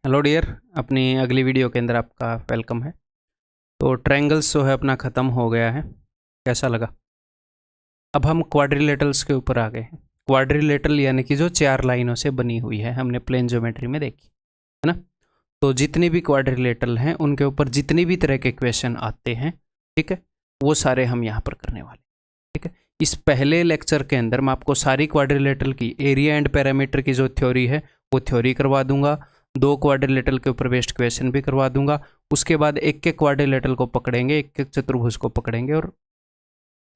Hello dear, अपनी अगली video के अंदर आपका वेलकम है। तो ट्रायंगल्स जो है अपना ख़त्म हो गया है, कैसा लगा? अब हम क्वाड्रिलेटरल्स के ऊपर आ गए हैं। क्वाड्रिलेटरल यानी कि जो चार लाइनों से बनी हुई है, हमने प्लेन ज्योमेट्री में देखी है ना। तो जितने भी क्वाड्रिलेटरल हैं उनके ऊपर जितनी भी तरह के क्वेश्चन आते हैं, ठीक है, वो सारे हम यहाँ पर करने वाले, ठीक है। इस पहले लेक्चर के अंदर मैं आपको सारी क्वाड्रिलेटरल की एरिया एंड पैरामीटर की जो थ्योरी है वो थ्योरी करवा दूंगा, दो क्वाड्रिलेटरल के ऊपर बेस्ड क्वेश्चन भी करवा दूंगा। उसके बाद एक एक क्वाड्रिलेटरल को पकड़ेंगे, एक एक चतुर्भुज को पकड़ेंगे और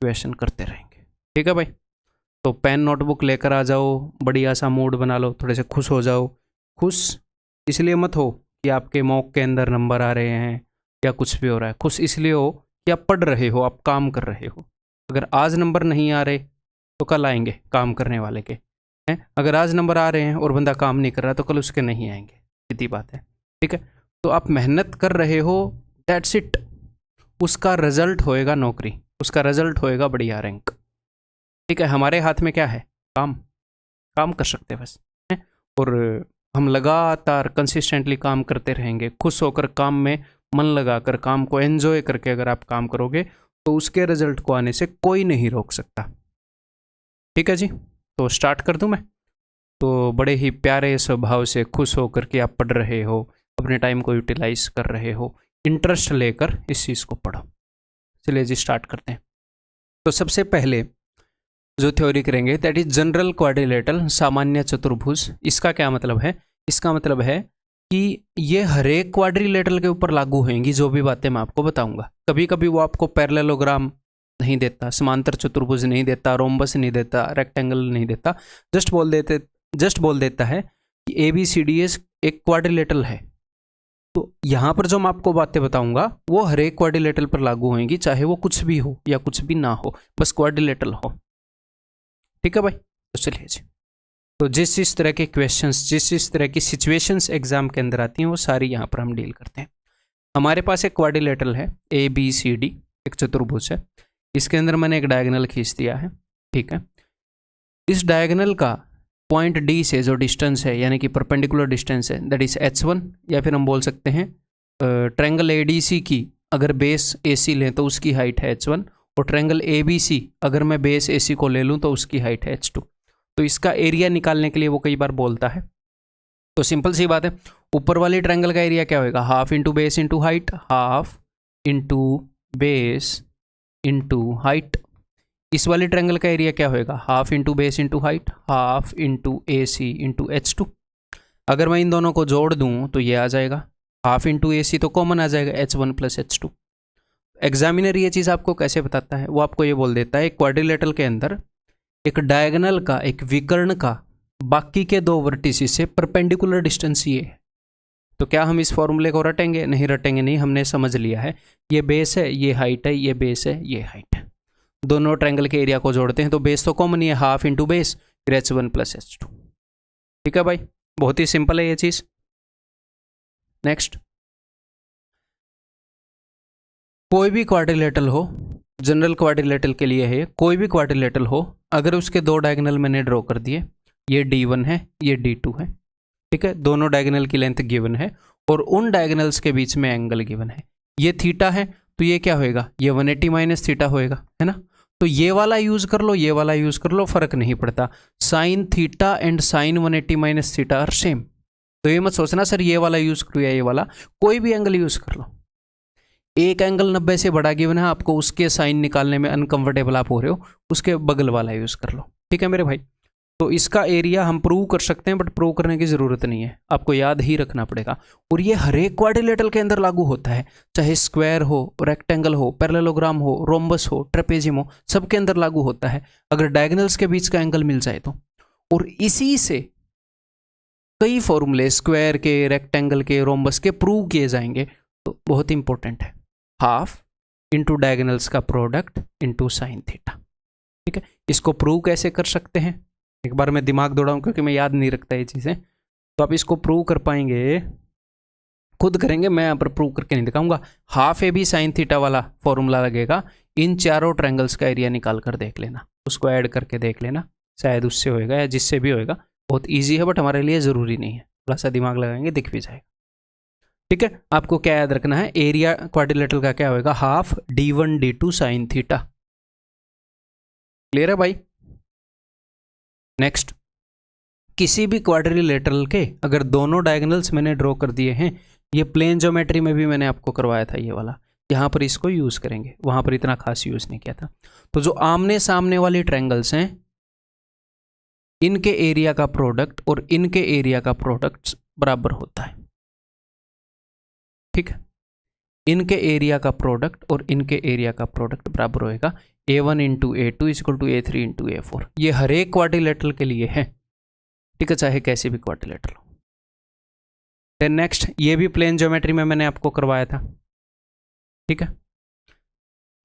क्वेश्चन करते रहेंगे, ठीक है भाई। तो पेन नोटबुक लेकर आ जाओ, बढ़िया सा मूड बना लो, थोड़े से खुश हो जाओ। खुश इसलिए मत हो कि आपके मॉक के अंदर नंबर आ रहे हैं या कुछ भी हो रहा है, खुश इसलिए हो कि आप पढ़ रहे हो, आप काम कर रहे हो। अगर आज नंबर नहीं आ रहे तो कल आएंगे काम करने वाले के हैं। अगर आज नंबर आ रहे हैं और बंदा काम नहीं कर रहा तो कल उसके नहीं आएंगे, सीधी बात है, ठीक है। तो आप मेहनत कर रहे हो, दैट्स इट। उसका रिजल्ट होएगा नौकरी, उसका रिजल्ट होएगा बढ़िया रैंक, ठीक है। हमारे हाथ में क्या है? काम। काम कर सकते हैं बस, है? और हम लगातार कंसिस्टेंटली काम करते रहेंगे, खुश होकर काम में मन लगाकर, काम को एंजॉय करके अगर आप काम करोगे तो उसके रिजल्ट को आने से कोई नहीं रोक सकता, ठीक है जी। तो स्टार्ट कर दूं मैं। तो बड़े ही प्यारे स्वभाव से खुश होकर के आप पढ़ रहे हो, अपने टाइम को यूटिलाइज कर रहे हो, इंटरेस्ट लेकर इस चीज़ को पढ़ो। चलिए जी स्टार्ट करते हैं। तो सबसे पहले जो थ्योरी करेंगे दैट इज जनरल क्वाड्रिलेटरल, सामान्य चतुर्भुज। इसका क्या मतलब है? इसका मतलब है कि ये हर एक क्वाड्रिलेटरल के ऊपर लागू होंगी, जो भी बातें मैं आपको बताऊंगा। कभी कभी वो आपको पैरेललोग्राम नहीं देता, समांतर चतुर्भुज नहीं देता, रोम्बस नहीं देता, रेक्टेंगल नहीं देता, जस्ट बोल देता है कि ABCDS एक क्वाड्रिलेटरल है। तो यहाँ पर जो मैं आपको बातें बताऊंगा वो हर एक क्वाड्रिलेटरल पर लागू होंगी, चाहे वो कुछ भी हो या कुछ भी ना हो, बस क्वाड्रिलेटरल हो, ठीक है भाई। तो चलिए जी, तो जिस तरह के क्वेश्चंस, जिस तरह की सिचुएशंस एग्जाम के अंदर आती हैं वो सारी यहाँ पर हम डील करते हैं। हमारे पास एक क्वाड्रिलेटरल है ABCD, एक चतुर्भुज है। इसके अंदर मैंने एक डायगोनल खींच दिया है, ठीक है। इस डायगोनल का पॉइंट D से जो डिस्टेंस है, यानी कि परपेंडिकुलर डिस्टेंस है, दैट इज H1, या फिर हम बोल सकते हैं ट्रायंगल ADC की अगर बेस AC लें तो उसकी हाइट है H1, और ट्रायंगल ABC अगर मैं बेस AC को ले लूँ तो उसकी हाइट है H2। तो इसका एरिया निकालने के लिए वो कई बार बोलता है। तो सिंपल सी बात है, ऊपर वाली ट्रायंगल का एरिया क्या होगा? Half into base into height, half into base into height. इस वाली ट्रायंगल का एरिया क्या होगा? Half into base into height, half into AC into H2। अगर मैं इन दोनों को जोड़ दूं तो ये आ जाएगा, हाफ इंटू AC तो कॉमन आ जाएगा, H1 प्लस H2। एग्जामिनर ये चीज़ आपको कैसे बताता है? वो आपको ये बोल देता है क्वाड्रिलेटरल के अंदर एक डायगोनल का, एक विकर्ण का बाकी के दो वर्टिसेस से परपेंडिकुलर डिस्टेंस ये है। तो क्या हम इस फॉर्मूले को रटेंगे? नहीं रटेंगे, नहीं, हमने समझ लिया है ये बेस है, ये हाइट है, ये बेस है, ये हाइट है। दोनों ट्रायंगल के एरिया को जोड़ते हैं तो बेस तो कॉमन ही है, हाफ इंटू बेस फिर H1 प्लस H2, ठीक है भाई। बहुत ही सिंपल है ये चीज़। नेक्स्ट, कोई भी क्वाड्रिलेटरल हो, जनरल क्वाड्रिलेटरल के लिए है, कोई भी क्वाड्रिलेटरल हो, अगर उसके दो डायगोनल मैंने ड्रॉ कर दिए, ये D1 है, ये D2 है, ठीक है। दोनों डायगोनल की लेंथ गिवन है और उन डायगोनल्स के बीच में एंगल गिवन है। ये थीटा है तो ये क्या होएगा? ये 180 माइनस थीटा होएगा, है ना। तो ये वाला यूज कर लो, ये वाला यूज कर लो, फर्क नहीं पड़ता। Sine theta and sine 180 minus theta are same. तो ये मत सोचना सर ये वाला यूज करो या ये वाला, कोई भी एंगल यूज कर लो। एक एंगल 90 से बड़ा गिवन है, आपको उसके साइन निकालने में अनकंफर्टेबल आप हो रहे हो, उसके बगल वाला यूज कर लो, ठीक है मेरे भाई। तो इसका एरिया हम प्रूव कर सकते हैं, बट प्रूव करने की जरूरत नहीं है, आपको याद ही रखना पड़ेगा। और ये हर एक क्वाड्रिलेटरल के अंदर लागू होता है, चाहे स्क्वायर हो, रेक्टेंगल हो, पैरेललोग्राम हो, रोम्बस हो, ट्रेपेजियम हो, सबके अंदर लागू होता है अगर डायगोनल्स के बीच का एंगल मिल जाए तो। और इसी से कई फॉर्मूले स्क्वायर के, रेक्टेंगल के, रोम्बस के प्रूव किए जाएंगे। तो बहुत इंपॉर्टेंट है, हाफ इंटू डायगोनल्स का प्रोडक्ट इंटू साइन थीटा, ठीक है। इसको प्रूव कैसे कर सकते हैं? एक बार मैं दिमाग दौड़ाऊं क्योंकि मैं याद नहीं रखता ये चीज़ें। तो आप इसको प्रूव कर पाएंगे, खुद करेंगे, मैं यहाँ पर प्रूव करके नहीं दिखाऊंगा। हाफ AB साइन थीटा वाला फॉर्मूला लगेगा, इन चारों ट्रायंगल्स का एरिया निकाल कर देख लेना, उसको ऐड करके देख लेना, शायद उससे होएगा या जिससे भी होएगा। बहुत ईजी है बट हमारे लिए ज़रूरी नहीं है, थोड़ा सा दिमाग लगाएंगे दिख भी जाएगा, ठीक है, आपको क्या याद रखना है, एरिया क्वाड्रिलेटरल का क्या होगा, half d1 d2 sine theta. Clear है भाई। नेक्स्ट, किसी भी क्वाड्रिलेटरल के अगर दोनों डायगोनल्स मैंने ड्रॉ कर दिए हैं, ये प्लेन ज्योमेट्री में भी मैंने आपको करवाया था ये वाला, यहाँ पर इसको यूज करेंगे, वहां पर इतना खास यूज नहीं किया था। तो जो आमने सामने वाले ट्रायंगल्स हैं, इनके एरिया का प्रोडक्ट और इनके एरिया का प्रोडक्ट बराबर होता है। ठीक है, इनके एरिया का प्रोडक्ट और इनके एरिया का प्रोडक्ट बराबर होएगा a1 into a2 equal to a3 into a4। ये हर एक क्वाड्रिलेटरल के लिए है। ठीक है, चाहे कैसे भी क्वाड्रिलेटरल हो। देन नेक्स्ट, ये भी प्लेन ज्योमेट्री में मैंने आपको करवाया था। ठीक है,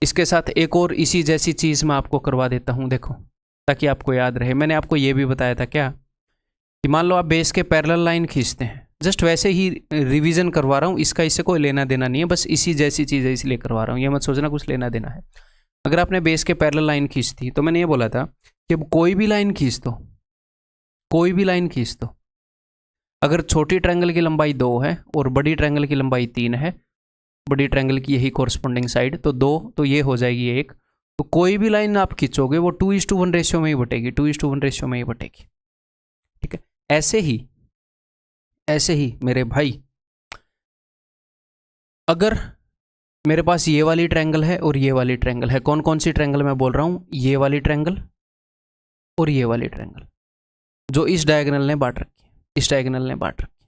इसके साथ एक और इसी जैसी चीज मैं आपको करवा देता हूं, देखो, ताकि आपको याद रहे। मैंने आपको ये भी बताया था क्या, कि मान लो आप बेस के पैरेलल लाइन खींचते हैं, जस्ट वैसे ही रिवीजन करवा रहा हूँ, इसका इससे कोई लेना देना नहीं है, बस इसी जैसी चीज़ है इसलिए करवा रहा हूँ, ये मत सोचना कुछ लेना देना है। अगर आपने बेस के पैरेलल लाइन खींचती, तो मैंने ये बोला था कि अब कोई भी लाइन खींच दो, कोई भी लाइन खींच दो, अगर छोटी ट्रायंगल की लंबाई 2 है और बड़ी ट्रायंगल की लंबाई 3 है, बड़ी ट्रायंगल की यही कॉरस्पॉन्डिंग साइड, तो 2, तो ये हो जाएगी 1, तो कोई भी लाइन आप खींचोगे वो 2:1 रेशियो में ही बटेगी, 2:1 रेशियो में ही बटेगी। ठीक है, ऐसे ही मेरे भाई, अगर मेरे पास ये वाली ट्रायंगल है और ये वाली ट्रायंगल है, कौन कौन सी ट्रायंगल मैं बोल रहा हूं, ये वाली ट्रायंगल और ये वाली ट्रायंगल, जो इस डायगोनल ने बांट रखी है, इस डायगोनल ने बांट रखी है।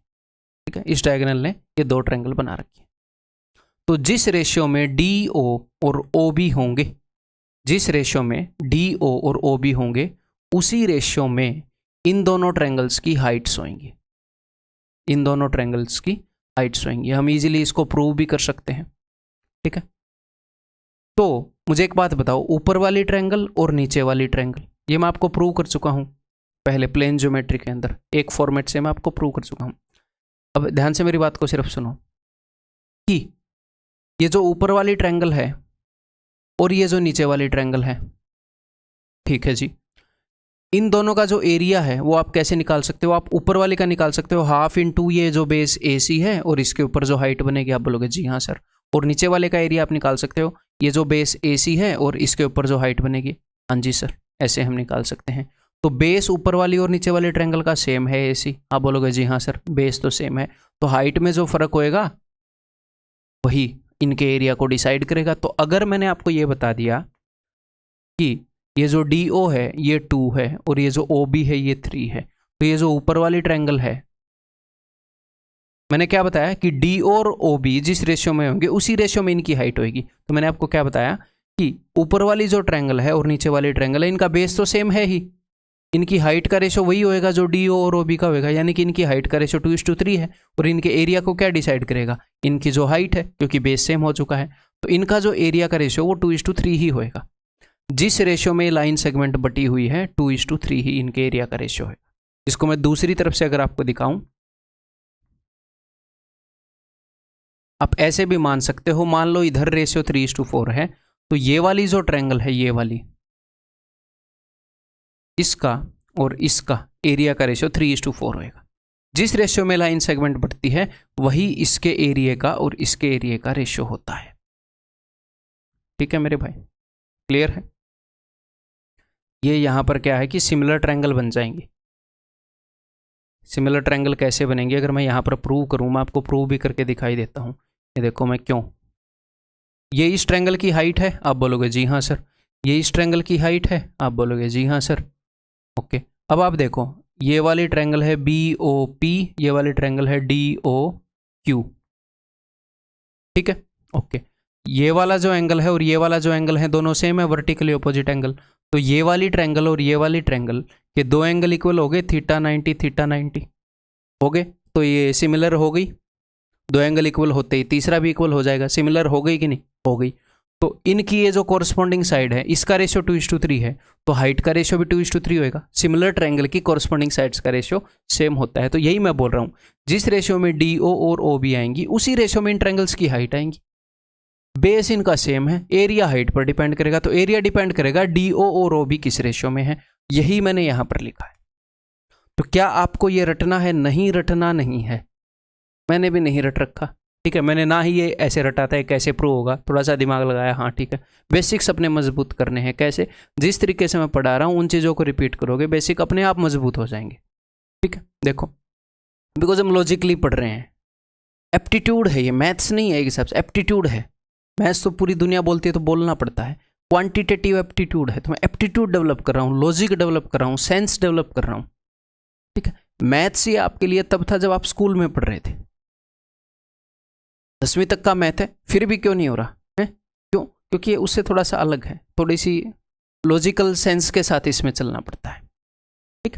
ठीक है, इस डायगोनल ने ये 2 ट्रायंगल बना रखी है। तो जिस रेशियो में DO और OB होंगे, जिस रेशियो में DO और OB होंगे, उसी रेशियो में इन दोनों ट्रायंगल्स की हाइट्स होंगी, इन दोनों ट्रायंगल्स की हाइट्स होंगी। हम इजीली इसको प्रूव भी कर सकते हैं। ठीक है, तो मुझे एक बात बताओ, ऊपर वाली ट्रायंगल और नीचे वाली ट्रायंगल, ये मैं आपको प्रूव कर चुका हूं पहले प्लेन ज्योमेट्री के अंदर, एक फॉर्मेट से मैं आपको प्रूव कर चुका हूं। अब ध्यान से मेरी बात को सिर्फ सुनो, कि ये जो ऊपर वाली ट्रायंगल है और ये जो नीचे वाली ट्रायंगल है, ठीक है जी, इन दोनों का जो एरिया है वो आप कैसे निकाल सकते हो, आप ऊपर वाले का निकाल सकते हो हाफ इंटू ये जो बेस AC है और इसके ऊपर जो हाइट बनेगी, आप बोलोगे जी हाँ सर, और नीचे वाले का एरिया आप निकाल सकते हो, ये जो बेस AC है और इसके ऊपर जो हाइट बनेगी, हाँ जी सर, ऐसे हम निकाल सकते हैं। तो बेस ऊपर वाली और नीचे वाले ट्रायंगल का सेम है AC, आप बोलोगे जी हाँ सर, बेस तो सेम है, तो हाइट में जो फर्क होएगा वही इनके एरिया को डिसाइड करेगा। तो अगर मैंने आपको ये बता दिया कि ये जो DO है ये 2 है और ये जो OB है ये 3 है, तो ये जो ऊपर वाली ट्रायंगल है, मैंने क्या बताया कि DO और OB जिस रेशियो में होंगे उसी रेशियो में इनकी हाइट होगी। तो मैंने आपको क्या बताया कि ऊपर वाली जो ट्रायंगल है और नीचे वाली ट्रायंगल है, इनका बेस तो सेम है ही, इनकी हाइट का रेशियो वही होएगा जो DO और OB का होएगा, यानी कि इनकी हाइट का रेशियो 2:3 है। और इनके एरिया को क्या डिसाइड करेगा, इनकी जो हाइट है, क्योंकि बेस सेम हो चुका है, तो इनका जो एरिया का रेशियो वो 2:3 ही होएगा। जिस रेशियो में लाइन सेगमेंट बटी हुई है 2:3 ही इनके एरिया का रेशियो है। इसको मैं दूसरी तरफ से अगर आपको दिखाऊं, आप ऐसे भी मान सकते हो, मान लो इधर रेशियो 3:4 है, तो ये वाली जो ट्रायंगल है, ये वाली, इसका और इसका एरिया का रेशियो 3:4 होएगा। जिस रेशियो में लाइन सेगमेंट बढ़ती है वही इसके एरिया का और इसके एरिया का रेशियो होता है। ठीक है मेरे भाई, क्लियर है। ये यहां पर क्या है कि सिमिलर ट्रायंगल बन जाएंगे। सिमिलर ट्रायंगल कैसे बनेंगे, अगर मैं यहां पर प्रूव करूं, मैं आपको प्रूव भी करके दिखाई देता हूं। ये देखो मैं क्यों, ये इस ट्रायंगल की हाइट है, आप बोलोगे जी हाँ सर, ये इस ट्रायंगल की हाइट है, आप बोलोगे जी हाँ सर। ओके, अब आप देखो, ये वाली ट्रायंगल है BOP, ये वाली ट्रायंगल है DOQ। ठीक है, ओके, ये वाला जो एंगल है और ये वाला जो एंगल है दोनों सेम है, वर्टिकली ऑपोजिट एंगल। तो ये वाली ट्रायंगल और ये वाली ट्रायंगल के 2 एंगल इक्वल हो गए, θ90 θ90 हो गए, तो ये सिमिलर हो गई। 2 एंगल इक्वल होते ही तीसरा भी इक्वल हो जाएगा, सिमिलर हो गई कि नहीं, हो गई। तो इनकी ये जो कॉरस्पॉन्डिंग साइड है, इसका रेशियो 2:3 है, तो हाइट का रेशियो भी 2:3 होएगा। सिमिलर ट्रायंगल की कॉरस्पॉन्डिंग साइड्स का रेशियो सेम होता है। तो यही मैं बोल रहा हूँ, जिस रेशियो में DO और OB आएंगी उसी रेशियो में इन ट्रायंगल्स की हाइट आएंगी। बेस इनका सेम है, एरिया हाइट पर डिपेंड करेगा, तो एरिया डिपेंड करेगा DO और OB किस रेशियो में है, यही मैंने यहां पर लिखा है। तो क्या आपको ये रटना है, नहीं रटना नहीं है, मैंने भी नहीं रट रखा, ठीक है, मैंने ना ही ये ऐसे रटा था कैसे प्रूव होगा, थोड़ा सा दिमाग लगाया, हाँ ठीक है। बेसिक्स अपने मजबूत करने हैं, कैसे, जिस तरीके से मैं पढ़ा रहा हूँ उन चीज़ों को रिपीट करोगे, बेसिक अपने आप मजबूत हो जाएंगे। ठीक है, देखो, बिकॉज हम लॉजिकली पढ़ रहे हैं, एप्टीट्यूड है ये, मैथ्स नहीं है एक हिसाब से, एप्टीट्यूड है। मैथ्स तो पूरी दुनिया बोलती है तो बोलना पड़ता है, क्वांटिटेटिव एप्टीट्यूड है, तो मैं एप्टीट्यूड डेवलप कर रहा हूँ, लॉजिक डेवलप कर रहा हूँ, सेंस डेवलप कर रहा हूँ। ठीक है, मैथ्स ये आपके लिए तब था जब आप स्कूल में पढ़ रहे थे, 10वीं तक का मैथ है, फिर भी क्यों नहीं हो रहा है, क्यों, क्योंकि ये उससे थोड़ा सा अलग है, थोड़ी सी लॉजिकल सेंस के साथ इसमें चलना पड़ता है। ठीक,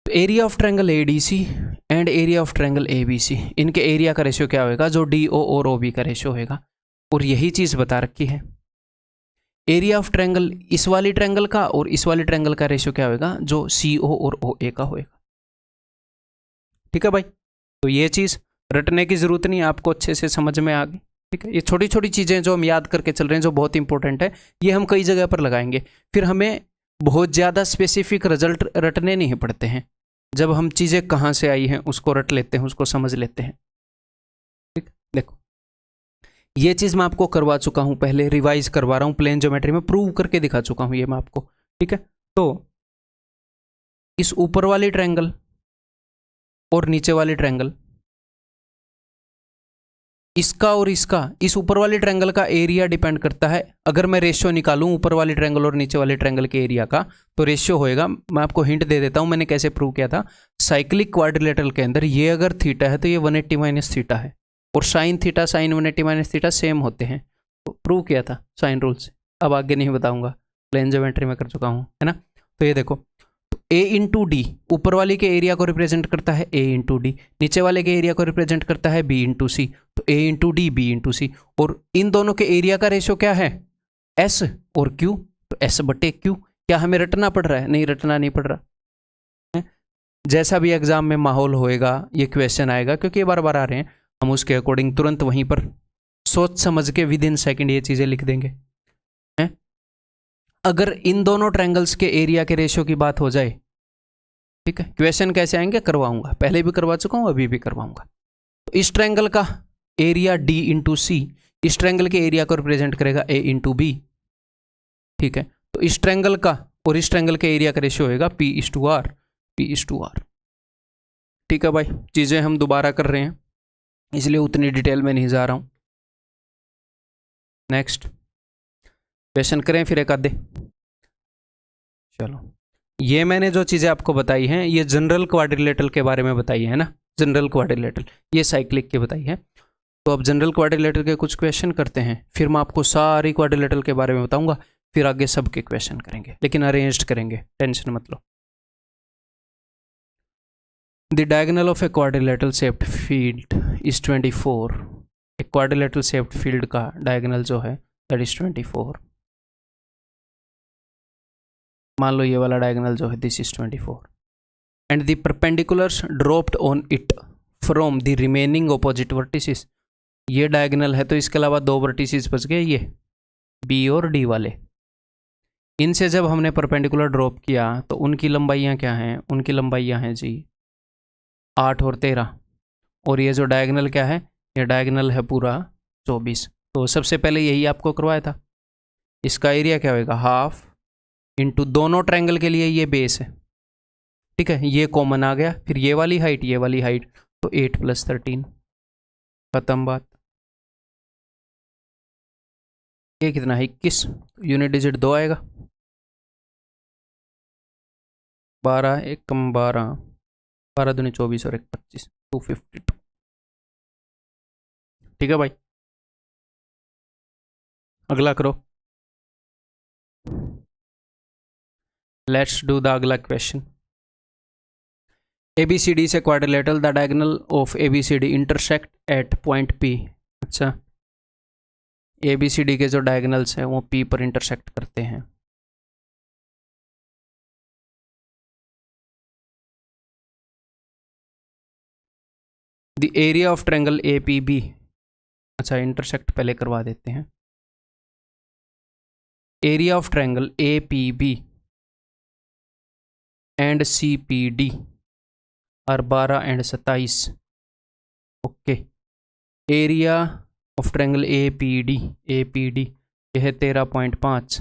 तो area of triangle ADC and area of triangle ABC, इनके एरिया का रेशियो क्या होगा, जो डी ओ और ओ बी का रेशियो होगा, और यही चीज़ बता रखी है। एरिया ऑफ ट्रायंगल इस वाली ट्रायंगल का और इस वाली ट्रायंगल का रेशियो क्या होगा, जो सी ओ और ओ ए का होएगा। ठीक है भाई, तो ये चीज़ रटने की जरूरत नहीं, आपको अच्छे से समझ में आ गई। ठीक है, ये छोटी छोटी चीज़ें जो हम याद करके चल रहे हैं, जो बहुत इंपॉर्टेंट है, ये हम कई जगह पर लगाएंगे, फिर हमें बहुत ज़्यादा स्पेसिफिक रिजल्ट रटने नहीं पड़ते हैं, जब हम चीज़ें कहाँ से आई हैं उसको रट लेते हैं, उसको समझ लेते हैं। ठीक, देखो ये चीज़ मैं आपको करवा चुका हूँ पहले, रिवाइज करवा रहा हूँ, प्लेन ज्योमेट्री में प्रूव करके दिखा चुका हूँ ये मैं आपको। ठीक है, तो इस ऊपर वाली ट्रायंगल और नीचे वाली ट्रायंगल, इसका और इसका, इस ऊपर वाले ट्रायंगल का एरिया डिपेंड करता है, अगर मैं रेशियो निकालूं ऊपर वाले ट्रायंगल और नीचे वाले ट्रायंगल के एरिया का, तो रेशियो होएगा, मैं आपको हिंट दे देता हूं मैंने कैसे प्रूव किया था। साइक्लिक क्वाड्रिलेटरल के अंदर ये अगर थीटा है तो ये 180 माइनस थीटा है, और sine theta sine 180 minus theta same होते हैं, तो प्रूव किया था साइन रूल से। अब आगे नहीं बताऊंगा, प्लेन ज्योमेट्री में कर चुका हूँ, है ना। तो ये देखो, ए इंटू डी ऊपर वाले के एरिया को रिप्रेजेंट करता है ए इंटू डी, नीचे वाले के एरिया को रिप्रेजेंट करता है बी इंटू सी, तो A into D B into सी, और इन दोनों के एरिया का रेशियो क्या है, एस और क्यू, तो एस बटे क्यू। क्या हमें रटना पड़ रहा है, नहीं रटना नहीं पड़ रहा है। जैसा भी एग्जाम में माहौल होएगा ये क्वेश्चन आएगा, क्योंकि ये बार बार आ रहे हैं, हम उसके अकॉर्डिंग तुरंत वहीं पर सोच समझ के विद इन सेकेंड ये चीज़ें लिख देंगे। अगर इन दोनों ट्रायंगल्स के एरिया के रेशियो की बात हो जाए, ठीक है, क्वेश्चन कैसे आएंगे करवाऊंगा, पहले भी करवा चुका हूं, अभी भी करवाऊंगा। तो इस ट्रायंगल का एरिया डी इंटू सी इस ट्रायंगल के एरिया को रिप्रेजेंट करेगा ए इंटू बी। ठीक है, तो इस ट्रायंगल का और इस ट्रायंगल के एरिया का रेशियो होगा P is to R, P is to R. ठीक है भाई, चीज़ें हम दोबारा कर रहे हैं इसलिए उतनी डिटेल में नहीं जा रहा हूं। नेक्स्ट क्वेश्चन करें फिर एक आधे। चलो, ये मैंने जो चीज़ें आपको बताई हैं ये जनरल क्वाड्रिलेटरल के बारे में बताई है ना, जनरल क्वाड्रिलेटरल, ये साइक्लिक की बताई है। तो अब जनरल क्वाड्रिलेटरल के कुछ क्वेश्चन करते हैं, फिर मैं आपको सारी क्वाड्रिलेटरल के बारे में बताऊंगा, फिर आगे सबके क्वेश्चन करेंगे, लेकिन अरेंज्ड करेंगे, टेंशन मत लो। The diagonal of a quadrilateral shaped field is 24। एक क्वाड्रिलेटरल शेप्ड फील्ड का डायगोनल जो है दैट इज 24। मान लो ये वाला डायगोनल जो है this is 24 and the perpendiculars dropped on it from the remaining opposite vertices. ये डायगोनल है तो इसके अलावा दो वर्टिसेस बच गए, ये बी और डी वाले। इनसे जब हमने परपेंडिकुलर ड्रॉप किया तो उनकी लंबाइयाँ क्या हैं, उनकी लंबाइयाँ हैं जी 8 और 13, और ये जो डायगोनल क्या है, ये डायगोनल है पूरा 24। तो सबसे पहले यही आपको करवाया था, इसका एरिया क्या होगा, हाफ इंटू दोनों ट्रायंगल के लिए ये बेस है। ठीक है, ये कॉमन आ गया, फिर ये वाली हाइट ये वाली हाइट, तो 8 + 13, खत्म बात। ये कितना है 21, यूनिट डिजिट 2 आएगा, 12 1 कम 12, 12 दूनी 24 और 1 25, 252। ठीक है भाई, अगला करो। लेट्स डू द अगला क्वेश्चन। ABCD से quadrilateral, the diagonal of ABCD intersect at point P। अच्छा, ABCD के जो डायगोनल्स हैं वो P पर इंटरसेक्ट करते हैं। The area of triangle APB। अच्छा, इंटरसेक्ट पहले करवा देते हैं। Area of triangle APB and CPD और 12 और 27। Okay, area of triangle APD यह है 13.5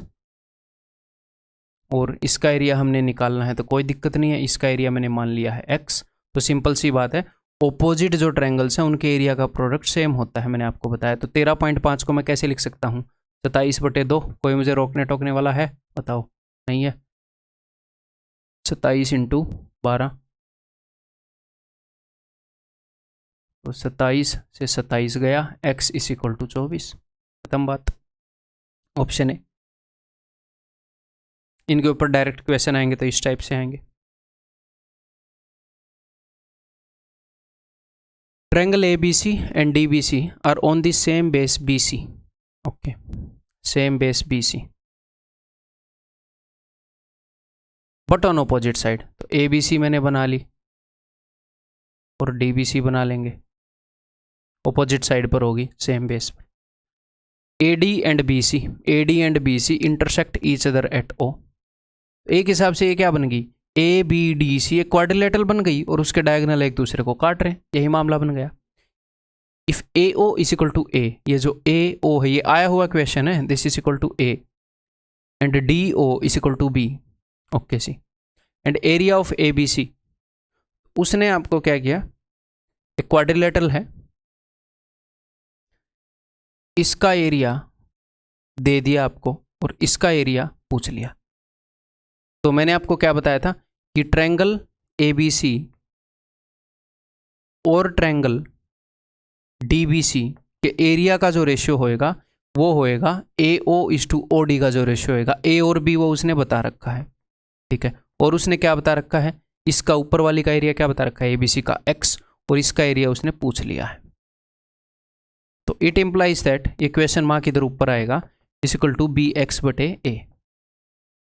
और इसका एरिया हमने निकालना है, तो कोई दिक्कत नहीं है, इसका एरिया मैंने मान लिया है x। तो सिंपल सी बात है, ऑपोजिट जो ट्रायंगल्स हैं उनके एरिया का प्रोडक्ट सेम होता है, मैंने आपको बताया। तो 13.5 को मैं कैसे लिख सकता हूँ, 27/2। कोई मुझे रोकने टोकने वाला है, बताओ? नहीं है। 27 × 12, तो 27 से 27 गया, x = 24। खत्म बात। ऑप्शन है। इनके ऊपर डायरेक्ट क्वेश्चन आएंगे तो इस टाइप से आएंगे। Triangle ABC and DBC are on the same base BC. Okay, same base BC but on opposite side. तो ABC मैंने बना ली और DBC बना लेंगे, ऑपोजिट साइड पर होगी, सेम बेस पर। AD and BC intersect each other at O। एक हिसाब से ये क्या बन गई, ABDC एक क्वाड्रिलेटरल बन गई और उसके डायगोनल एक दूसरे को काट रहे हैं, यही मामला बन गया। इफ AO = A, ये जो AO है ये आया हुआ क्वेश्चन है, this = A and DO = B। Okay C, and area of ABC, उसने आपको क्या किया, एक क्वाड्रिलेटरल है, इसका एरिया दे दिया आपको और इसका एरिया पूछ लिया। तो मैंने आपको क्या बताया था कि ट्रायंगल ABC और ट्रायंगल DBC के एरिया का जो रेशियो होएगा वो होएगा AO = OD का जो रेशियो होएगा। A और B वो उसने बता रखा है, ठीक है। और उसने क्या बता रखा है, इसका ऊपर वाली का एरिया क्या बता रखा है, ABC का x, और इसका एरिया उसने पूछ लिया है। तो इट इम्प्लाइज दैट ये क्वेश्चन मार्क इधर ऊपर आएगा, = BX/A,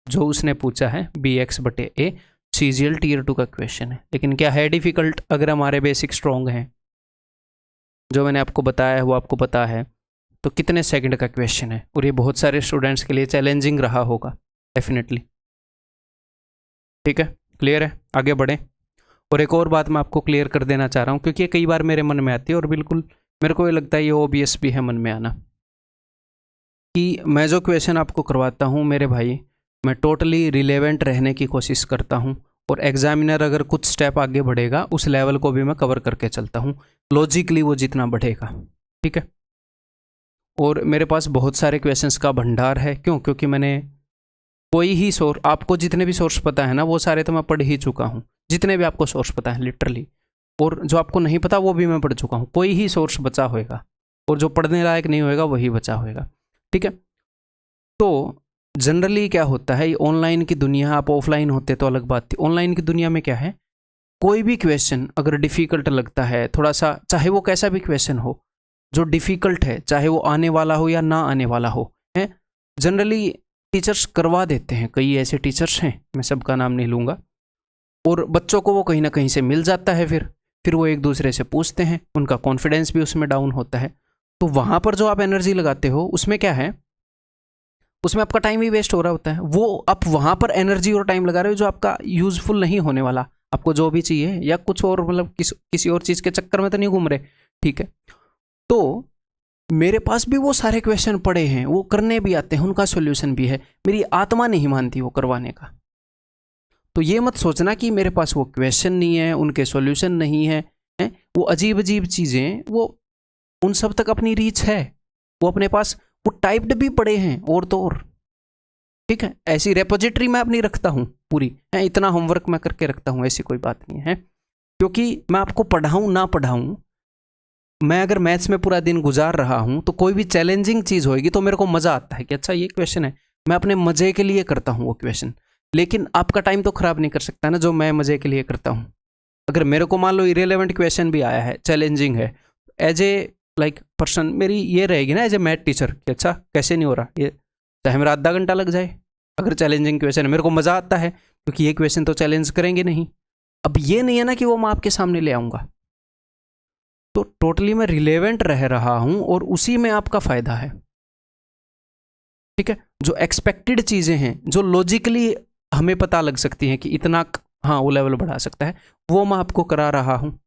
जो उसने पूछा है BX/A। CGL Tier 2 का क्वेश्चन है, लेकिन क्या है डिफिकल्ट, अगर हमारे बेसिक स्ट्रॉन्ग हैं, जो मैंने आपको बताया है वो आपको पता है, तो कितने सेकंड का क्वेश्चन है, और ये बहुत सारे स्टूडेंट्स के लिए चैलेंजिंग रहा होगा डेफिनेटली। ठीक है, क्लियर है, आगे बढ़ें। और एक और बात मैं आपको क्लियर कर देना चाह रहा हूँ, क्योंकि ये कई बार मेरे मन में आती है और बिल्कुल मेरे को ये लगता है ये ओबियस भी है मन में आना, कि मैं जो क्वेश्चन आपको करवाता हूँ मेरे भाई, मैं टोटली रिलेवेंट रहने की कोशिश करता हूँ, और एग्जामिनर अगर कुछ स्टेप आगे बढ़ेगा उस लेवल को भी मैं कवर करके चलता हूँ, लॉजिकली वो जितना बढ़ेगा। ठीक है, और मेरे पास बहुत सारे क्वेश्चंस का भंडार है। क्यों? क्योंकि मैंने कोई ही सोर्स, आपको जितने भी सोर्स पता है ना वो सारे तो मैं पढ़ ही चुका हूँ, जितने भी आपको सोर्स पता है लिटरली, और जो आपको नहीं पता वो भी मैं पढ़ चुका हूँ। कोई ही सोर्स बचा होएगा और जो पढ़ने लायक नहीं होएगा वही बचा होएगा। ठीक है, तो जनरली क्या होता है, ऑनलाइन की दुनिया, आप ऑफलाइन होते तो अलग बात थी, ऑनलाइन की दुनिया में क्या है, कोई भी क्वेश्चन अगर डिफ़िकल्ट लगता है थोड़ा सा, चाहे वो कैसा भी क्वेश्चन हो जो डिफ़िकल्ट है, चाहे वो आने वाला हो या ना आने वाला हो, है जनरली टीचर्स करवा देते हैं। कई ऐसे टीचर्स हैं, मैं सबका नाम नहीं लूँगा, और बच्चों को वो कहीं ना कहीं से मिल जाता है, फिर वो एक दूसरे से पूछते हैं, उनका कॉन्फिडेंस भी उसमें डाउन होता है। तो वहाँ पर जो आप एनर्जी लगाते हो उसमें क्या है, उसमें आपका टाइम ही वेस्ट हो रहा होता है। वो आप वहाँ पर एनर्जी और टाइम लगा रहे हो जो आपका यूजफुल नहीं होने वाला, आपको जो भी चाहिए, या कुछ और मतलब किसी और चीज़ के चक्कर में तो नहीं घूम रहे। ठीक है, तो मेरे पास भी वो सारे क्वेश्चन पड़े हैं, वो करने भी आते हैं, उनका सॉल्यूशन भी है, मेरी आत्मा नहीं मानती वो करवाने का। तो ये मत सोचना कि मेरे पास वो क्वेश्चन नहीं है, उनके सॉल्यूशन नहीं है, वो अजीब अजीब चीज़ें, वो उन सब तक अपनी रीच है, वो अपने पास वो टाइप्ड भी पड़े हैं और तो और। ठीक है, ऐसी रेपोजिटरी मैं अपनी रखता हूँ पूरी, इतना होमवर्क मैं करके रखता हूँ, ऐसी कोई बात नहीं है। क्योंकि मैं आपको पढ़ाऊँ ना पढ़ाऊँ, मैं अगर मैथ्स में पूरा दिन गुजार रहा हूँ तो कोई भी चैलेंजिंग चीज़ होगी तो मेरे को मज़ा आता है कि अच्छा ये क्वेश्चन है, मैं अपने मज़े के लिए करता हूँ वो क्वेश्चन। लेकिन आपका टाइम तो ख़राब नहीं कर सकता ना जो मैं मज़े के लिए करता हूँ। अगर मेरे को मान लो इरेलेवेंट क्वेश्चन भी आया है, चैलेंजिंग है, एज ए लाइक पर्सन मेरी ये रहेगी ना एज ए मैथ टीचर कि अच्छा कैसे नहीं हो रहा ये, चाहे मेरा आधा घंटा लग जाए, अगर चैलेंजिंग क्वेश्चन है मेरे को मज़ा आता है, क्योंकि ये क्वेश्चन तो चैलेंज करेंगे नहीं। अब ये नहीं है ना कि वो मैं आपके सामने ले आऊँगा, तो टोटली मैं रिलेवेंट रह रहा हूँ और उसी में आपका फ़ायदा है। ठीक है, जो एक्सपेक्टेड चीज़ें हैं, जो लॉजिकली हमें पता लग सकती हैं कि इतना हाँ वो लेवल बढ़ा सकता है, वो मैं आपको करा रहा हूँ।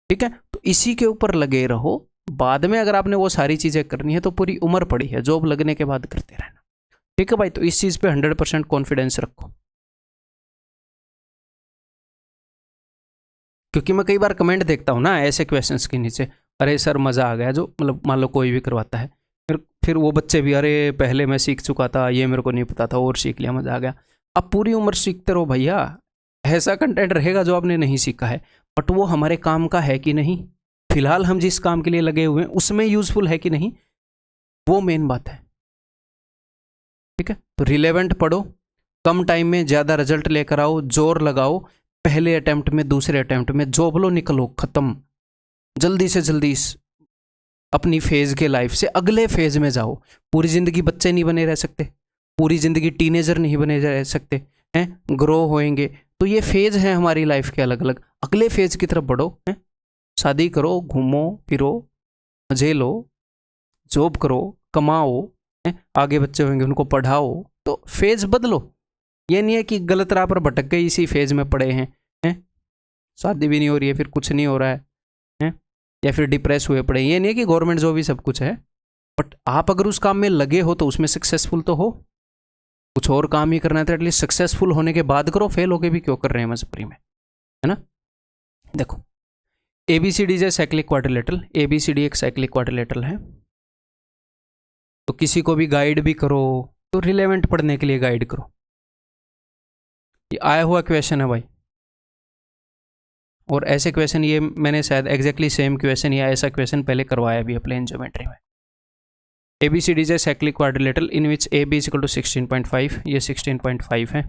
ठीक है, तो इसी के ऊपर लगे रहो। बाद में अगर आपने वो सारी चीज़ें करनी है तो पूरी उम्र पड़ी है, जॉब लगने के बाद करते रहना। ठीक है भाई, तो इस चीज़ पे 100% कॉन्फिडेंस रखो। क्योंकि मैं कई बार कमेंट देखता हूँ ना ऐसे क्वेश्चंस के नीचे, अरे सर मज़ा आ गया, जो मतलब मान लो कोई भी करवाता है, फिर वो बच्चे भी, अरे पहले मैं सीख चुका था, ये मेरे को नहीं पता था और सीख लिया, मज़ा आ गया। अब पूरी उम्र सीखते रहो भैया, ऐसा कंटेंट रहेगा जो आपने नहीं सीखा है, बट वो हमारे काम का है कि नहीं, फिलहाल हम जिस काम के लिए लगे हुए हैं उसमें यूजफुल है कि नहीं, वो मेन बात है। ठीक है, तो रिलेवेंट पढ़ो, कम टाइम में ज़्यादा रिजल्ट लेकर आओ, जोर लगाओ, पहले अटेम्प्ट में दूसरे अटेम्प्ट में जॉब लो, निकलो, खत्म, जल्दी से जल्दी अपनी फेज के लाइफ से अगले फेज में जाओ। पूरी ज़िंदगी बच्चे नहीं बने रह सकते, पूरी ज़िंदगी टीनेजर नहीं बने रह सकते हैं, ग्रो होएंगे। तो ये फेज है हमारी लाइफ के अलग अलग, अगले फेज की तरफ बढ़ो, हैं, शादी करो, घूमो फिरो, मजे लो, जॉब करो, कमाओ, हैं, आगे बच्चे होंगे उनको पढ़ाओ, तो फेज बदलो। ये नहीं है कि गलत राह पर भटक गए, इसी फेज में पड़े हैं, शादी भी नहीं हो रही है, फिर कुछ नहीं हो रहा है, या फिर डिप्रेस हुए पड़े। ये नहीं है कि गवर्नमेंट जॉब ही सब कुछ है, बट आप अगर उस काम में लगे हो तो उसमें सक्सेसफुल तो हो। कुछ और काम ही करना है तो एटलीस्ट सक्सेसफुल होने के बाद करो, फेल होके भी क्यों कर रहे हैं मजबूरी में, है ना। देखो, ABCD is a cyclic quadrilateral, ABCD एक साइक्लिक क्वाड्रिलेटरल है। तो किसी को भी गाइड भी करो तो रिलेवेंट पढ़ने के लिए गाइड करो। ये आया हुआ क्वेश्चन है भाई, और ऐसे क्वेश्चन ये मैंने शायद एग्जैक्टली सेम क्वेश्चन या ऐसा क्वेश्चन पहले करवाया भी है प्लेन ज्योमेट्री में। ABCD is a cyclic quadrilateral in which AB is equal to 16.5, ये 16.5 है,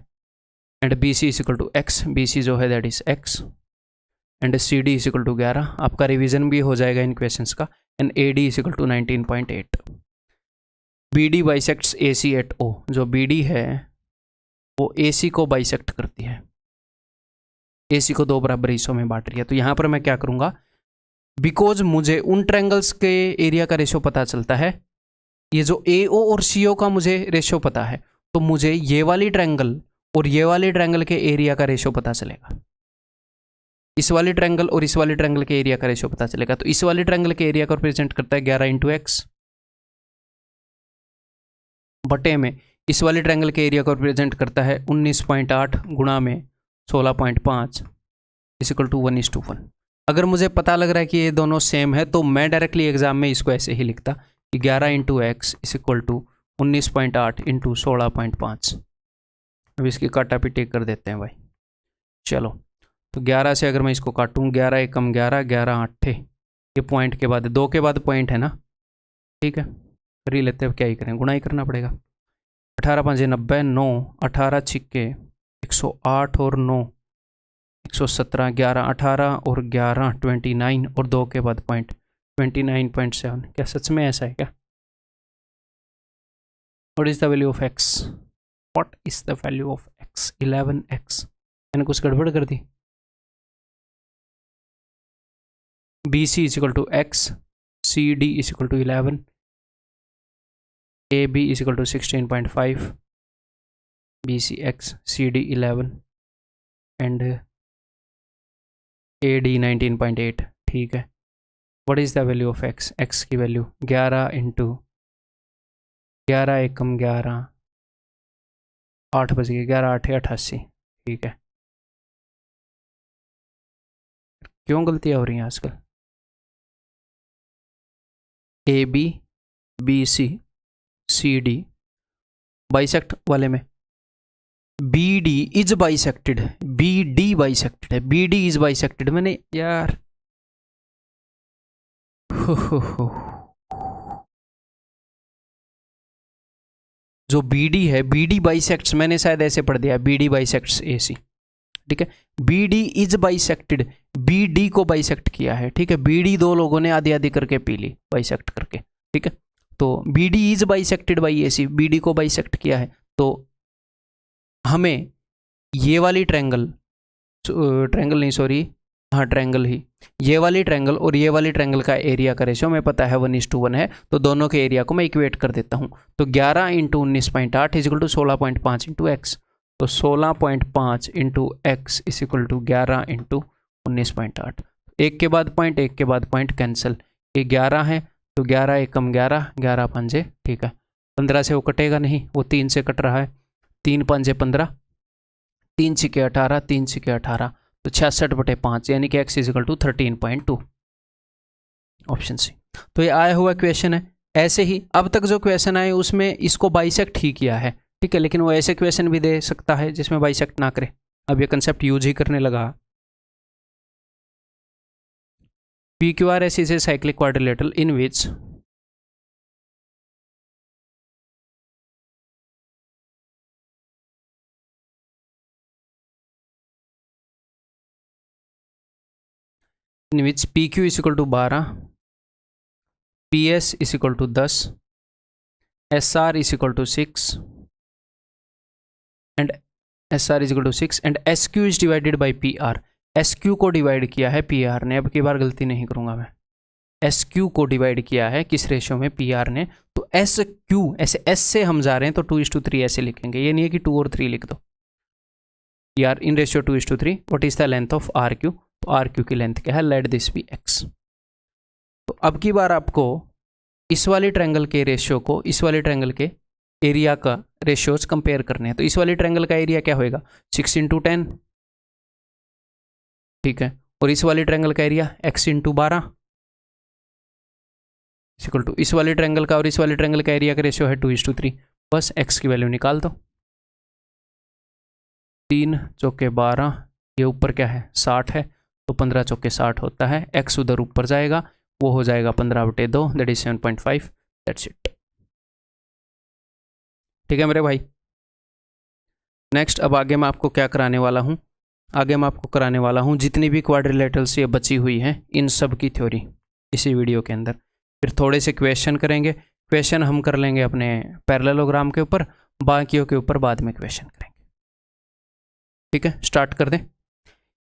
and BC is equal to x, BC जो है that is x, and CD is equal to 11। आपका रिवीजन भी हो जाएगा इन क्वेश्चंस का, and AD is equal to 19.8। BD bisects AC at O, जो BD है वो AC को बाइसेक्ट करती है, AC को 2 बराबर हिस्सों में बांट रही है। तो यहाँ पर मैं क्या करूँगा, बिकॉज मुझे उन ट्रायंगल्स के एरिया का रेशो पता चलता है, ये जो AO और CO का मुझे रेशो पता है, तो मुझे ये वाली ट्रायंगल और ये वाले ट्रायंगल के एरिया का रेशो पता चलेगा, इस वाले ट्रायंगल और इस वाले ट्रायंगल के एरिया का रेशो पता चलेगा। तो इस वाले ट्रायंगल के एरिया को रिप्रेजेंट करता है 11 × x, बटे में इस वाले ट्रायंगल के एरिया को रिप्रेजेंट करता है 19.8 गुणा में 16.5 इज इक्वल टू 1:1। अगर मुझे पता लग रहा है कि ये दोनों सेम है तो मैं डायरेक्टली एग्जाम में इसको ऐसे ही लिखता कि 11 × x इज इक्वल टू 19.8 × 16.5। अब इसकी काटा पीटी कर देते हैं भाई। चलो, तो 11 से अगर मैं इसको काटूँ, 11 एकम 11, 11 8, ये पॉइंट के बाद 2 के बाद पॉइंट है ना, ठीक है, कर ही लेते हैं, क्या ही करें, गुणा ही करना पड़ेगा। 18 × 5 = 90, 9 18 छिक्के 108 और 9 117, 11 18 और 11 29 और 2 के बाद पॉइंट 29.7। क्या सच में ऐसा है क्या? What is the value of x? What is the value of x? 11x। मैंने कुछ गड़बड़ कर दी। BC is equal to x, CD is equal to 11, AB is equal to 16.5, BCx, CD 11 and AD 19.8। ठीक है, what is the value of x? x की value 11 × 11 एकम 11, 8 बज गए, 11 8 88। ठीक है, क्यों गलतियाँ हो रही हैं आजकल? AB BC CD बाइसेक्ट वाले में BD is bisected, BD bisected है, BD इज बाइसेक्टेड। मैंने यार जो BD है, BD बाइसेक्ट्स, मैंने शायद ऐसे पढ़ दिया, BD बाइसेक्ट्स AC। ठीक है, BD इज बाइसेक्टेड, BD को बाइसेक्ट किया है। ठीक है, BD 2 लोगों ने आधी आधी करके पी ली, बाइसेक्ट करके। ठीक है, तो BD is bisected by AC, BD को बाइसेक्ट किया है, तो हमें ये वाली ट्रायंगल नहीं, सॉरी, हाँ ट्रायंगल ही, ये वाली ट्रायंगल और ये वाली ट्रायंगल का एरिया का रेशियो हमें पता है 1:1 है, तो दोनों के एरिया को मैं इक्वेट कर देता हूँ। तो 11 × 19.8 इज इक्वल टू 16.5 × x, तो 16.5 × x इज इक्वल टू 11 × 19.8। एक के बाद पॉइंट, एक के बाद पॉइंट कैंसिल। ये 11 है तो 11 एकम 11, 11 पंजे, ठीक है। 15 से वो कटेगा नहीं, वो 3 से कट रहा है, 3 पंजे 15, 3 छिके 18, 3 छिके 18, तो 66/5 यानी कि x is equal to 13.2, option C. तो ये आया हुआ क्वेश्चन है। ऐसे ही अब तक जो क्वेश्चन आए उसमें इसको बाइसेक्ट ही किया है, ठीक है, लेकिन वो ऐसे क्वेश्चन भी दे सकता है जिसमें बाइसेक्ट ना करे। अब ये कंसेप्ट यूज ही करने लगा। PQRS is a cyclic quadrilateral in which PQ is equal to 12, PS is equal to 10, SR is equal to 6 and SR is equal to 6 and SQ is divided by PR। SQ को divide किया है PR ने, अब की बार गलती नहीं करूंगा मैं, SQ को डिवाइड किया है किस रेशियो में, PR ने। तो SQ ऐसे S से हम जा रहे हैं तो 2:3 ऐसे लिखेंगे, ये नहीं है कि 2 और 3 लिख दो। PR in ratio 2:3, what is the length of RQ, तो RQ की लेंथ क्या है, लेट दिस बी X। तो अब की बार आपको इस वाले ट्रायंगल के रेशियो को इस वाले ट्रायंगल के एरिया का रेशियोज कंपेयर करने हैं। तो इस वाले ट्रायंगल का एरिया क्या होएगा, 6 × 10, ठीक है, और इस वाले ट्रायंगल का एरिया x × 12 इक्वल टू इस वाले ट्रायंगल का और इस वाले ट्रायंगल का एरिया का रेशियो है 2:3। बस x की वैल्यू निकाल दो, 3 चौके 12, ये ऊपर क्या है 60 है, तो 15 चौके 60 होता है, x उधर ऊपर जाएगा, वो हो जाएगा 15/2, दैट इज 7.5, दैट्स इट। ठीक है मेरे भाई। नेक्स्ट अब आगे मैं आपको क्या कराने वाला हूँ, आगे मैं आपको कराने वाला हूँ जितनी भी क्वाड्रिलेटरल्स ये बची हुई हैं इन सब की थ्योरी इसी वीडियो के अंदर। फिर थोड़े से क्वेश्चन करेंगे, क्वेश्चन हम कर लेंगे अपने पैरेललोग्राम के ऊपर, बाकियों के ऊपर बाद में क्वेश्चन करेंगे। ठीक है, स्टार्ट कर दें।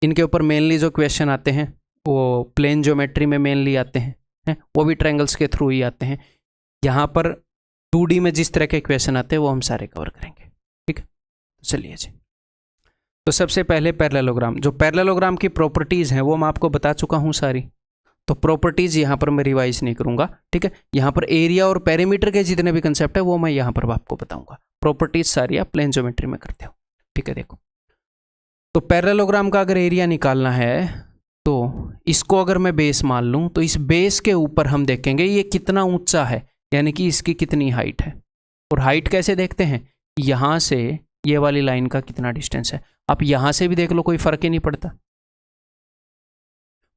इनके ऊपर मेनली जो क्वेश्चन आते हैं वो प्लेन ज्योमेट्री में मेनली आते हैं, वो भी ट्रायंगल्स के थ्रू ही आते हैं। यहाँ पर 2D में जिस तरह के क्वेश्चन आते हैं वो हम सारे कवर करेंगे। ठीक है, चलिए जी। तो सबसे पहले पैरेललोग्राम, जो पैरेललोग्राम की प्रॉपर्टीज़ हैं वो मैं आपको बता चुका हूँ सारी, तो प्रॉपर्टीज़ यहाँ पर मैं रिवाइज नहीं करूँगा। ठीक है, यहाँ पर एरिया और पेरीमीटर के जितने भी कंसेप्ट है वो मैं यहाँ पर आपको बताऊँगा। प्रॉपर्टीज़ सारी आप प्लेन ज्योमेट्री में करते हो। ठीक है, देखो तो पैरेललोग्राम का अगर एरिया निकालना है तो इसको अगर मैं बेस मान लूँ तो इस बेस के ऊपर हम देखेंगे ये कितना ऊंचा है, यानी कि इसकी कितनी हाइट है। और हाइट कैसे देखते हैं, यहाँ से ये वाली लाइन का कितना डिस्टेंस है। आप यहाँ से भी देख लो, कोई फर्क ही नहीं पड़ता।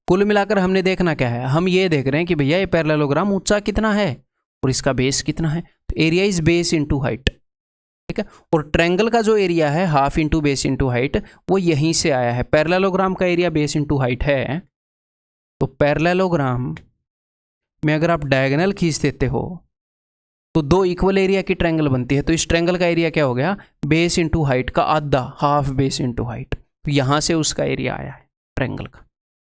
कुल मिलाकर हमने देखना क्या है, हम ये देख रहे हैं कि भैया ये पैरेललोग्राम ऊंचा कितना है और इसका बेस कितना है। तो area is base into height. ठीक है, और ट्रायंगल का जो एरिया है half into base into height वो यहीं से आया है। पैरेललोग्राम का एरिया बेस इंटू हाइट है, तो पैरेललोग्राम में अगर आप डायगोनल खींच देते हो तो 2 इक्वल एरिया की ट्रायंगल बनती है। तो इस ट्रायंगल का एरिया क्या हो गया, बेस इंटू हाइट का आधा, हाफ बेस इंटू हाइट। तो यहाँ से उसका एरिया आया है ट्रायंगल का।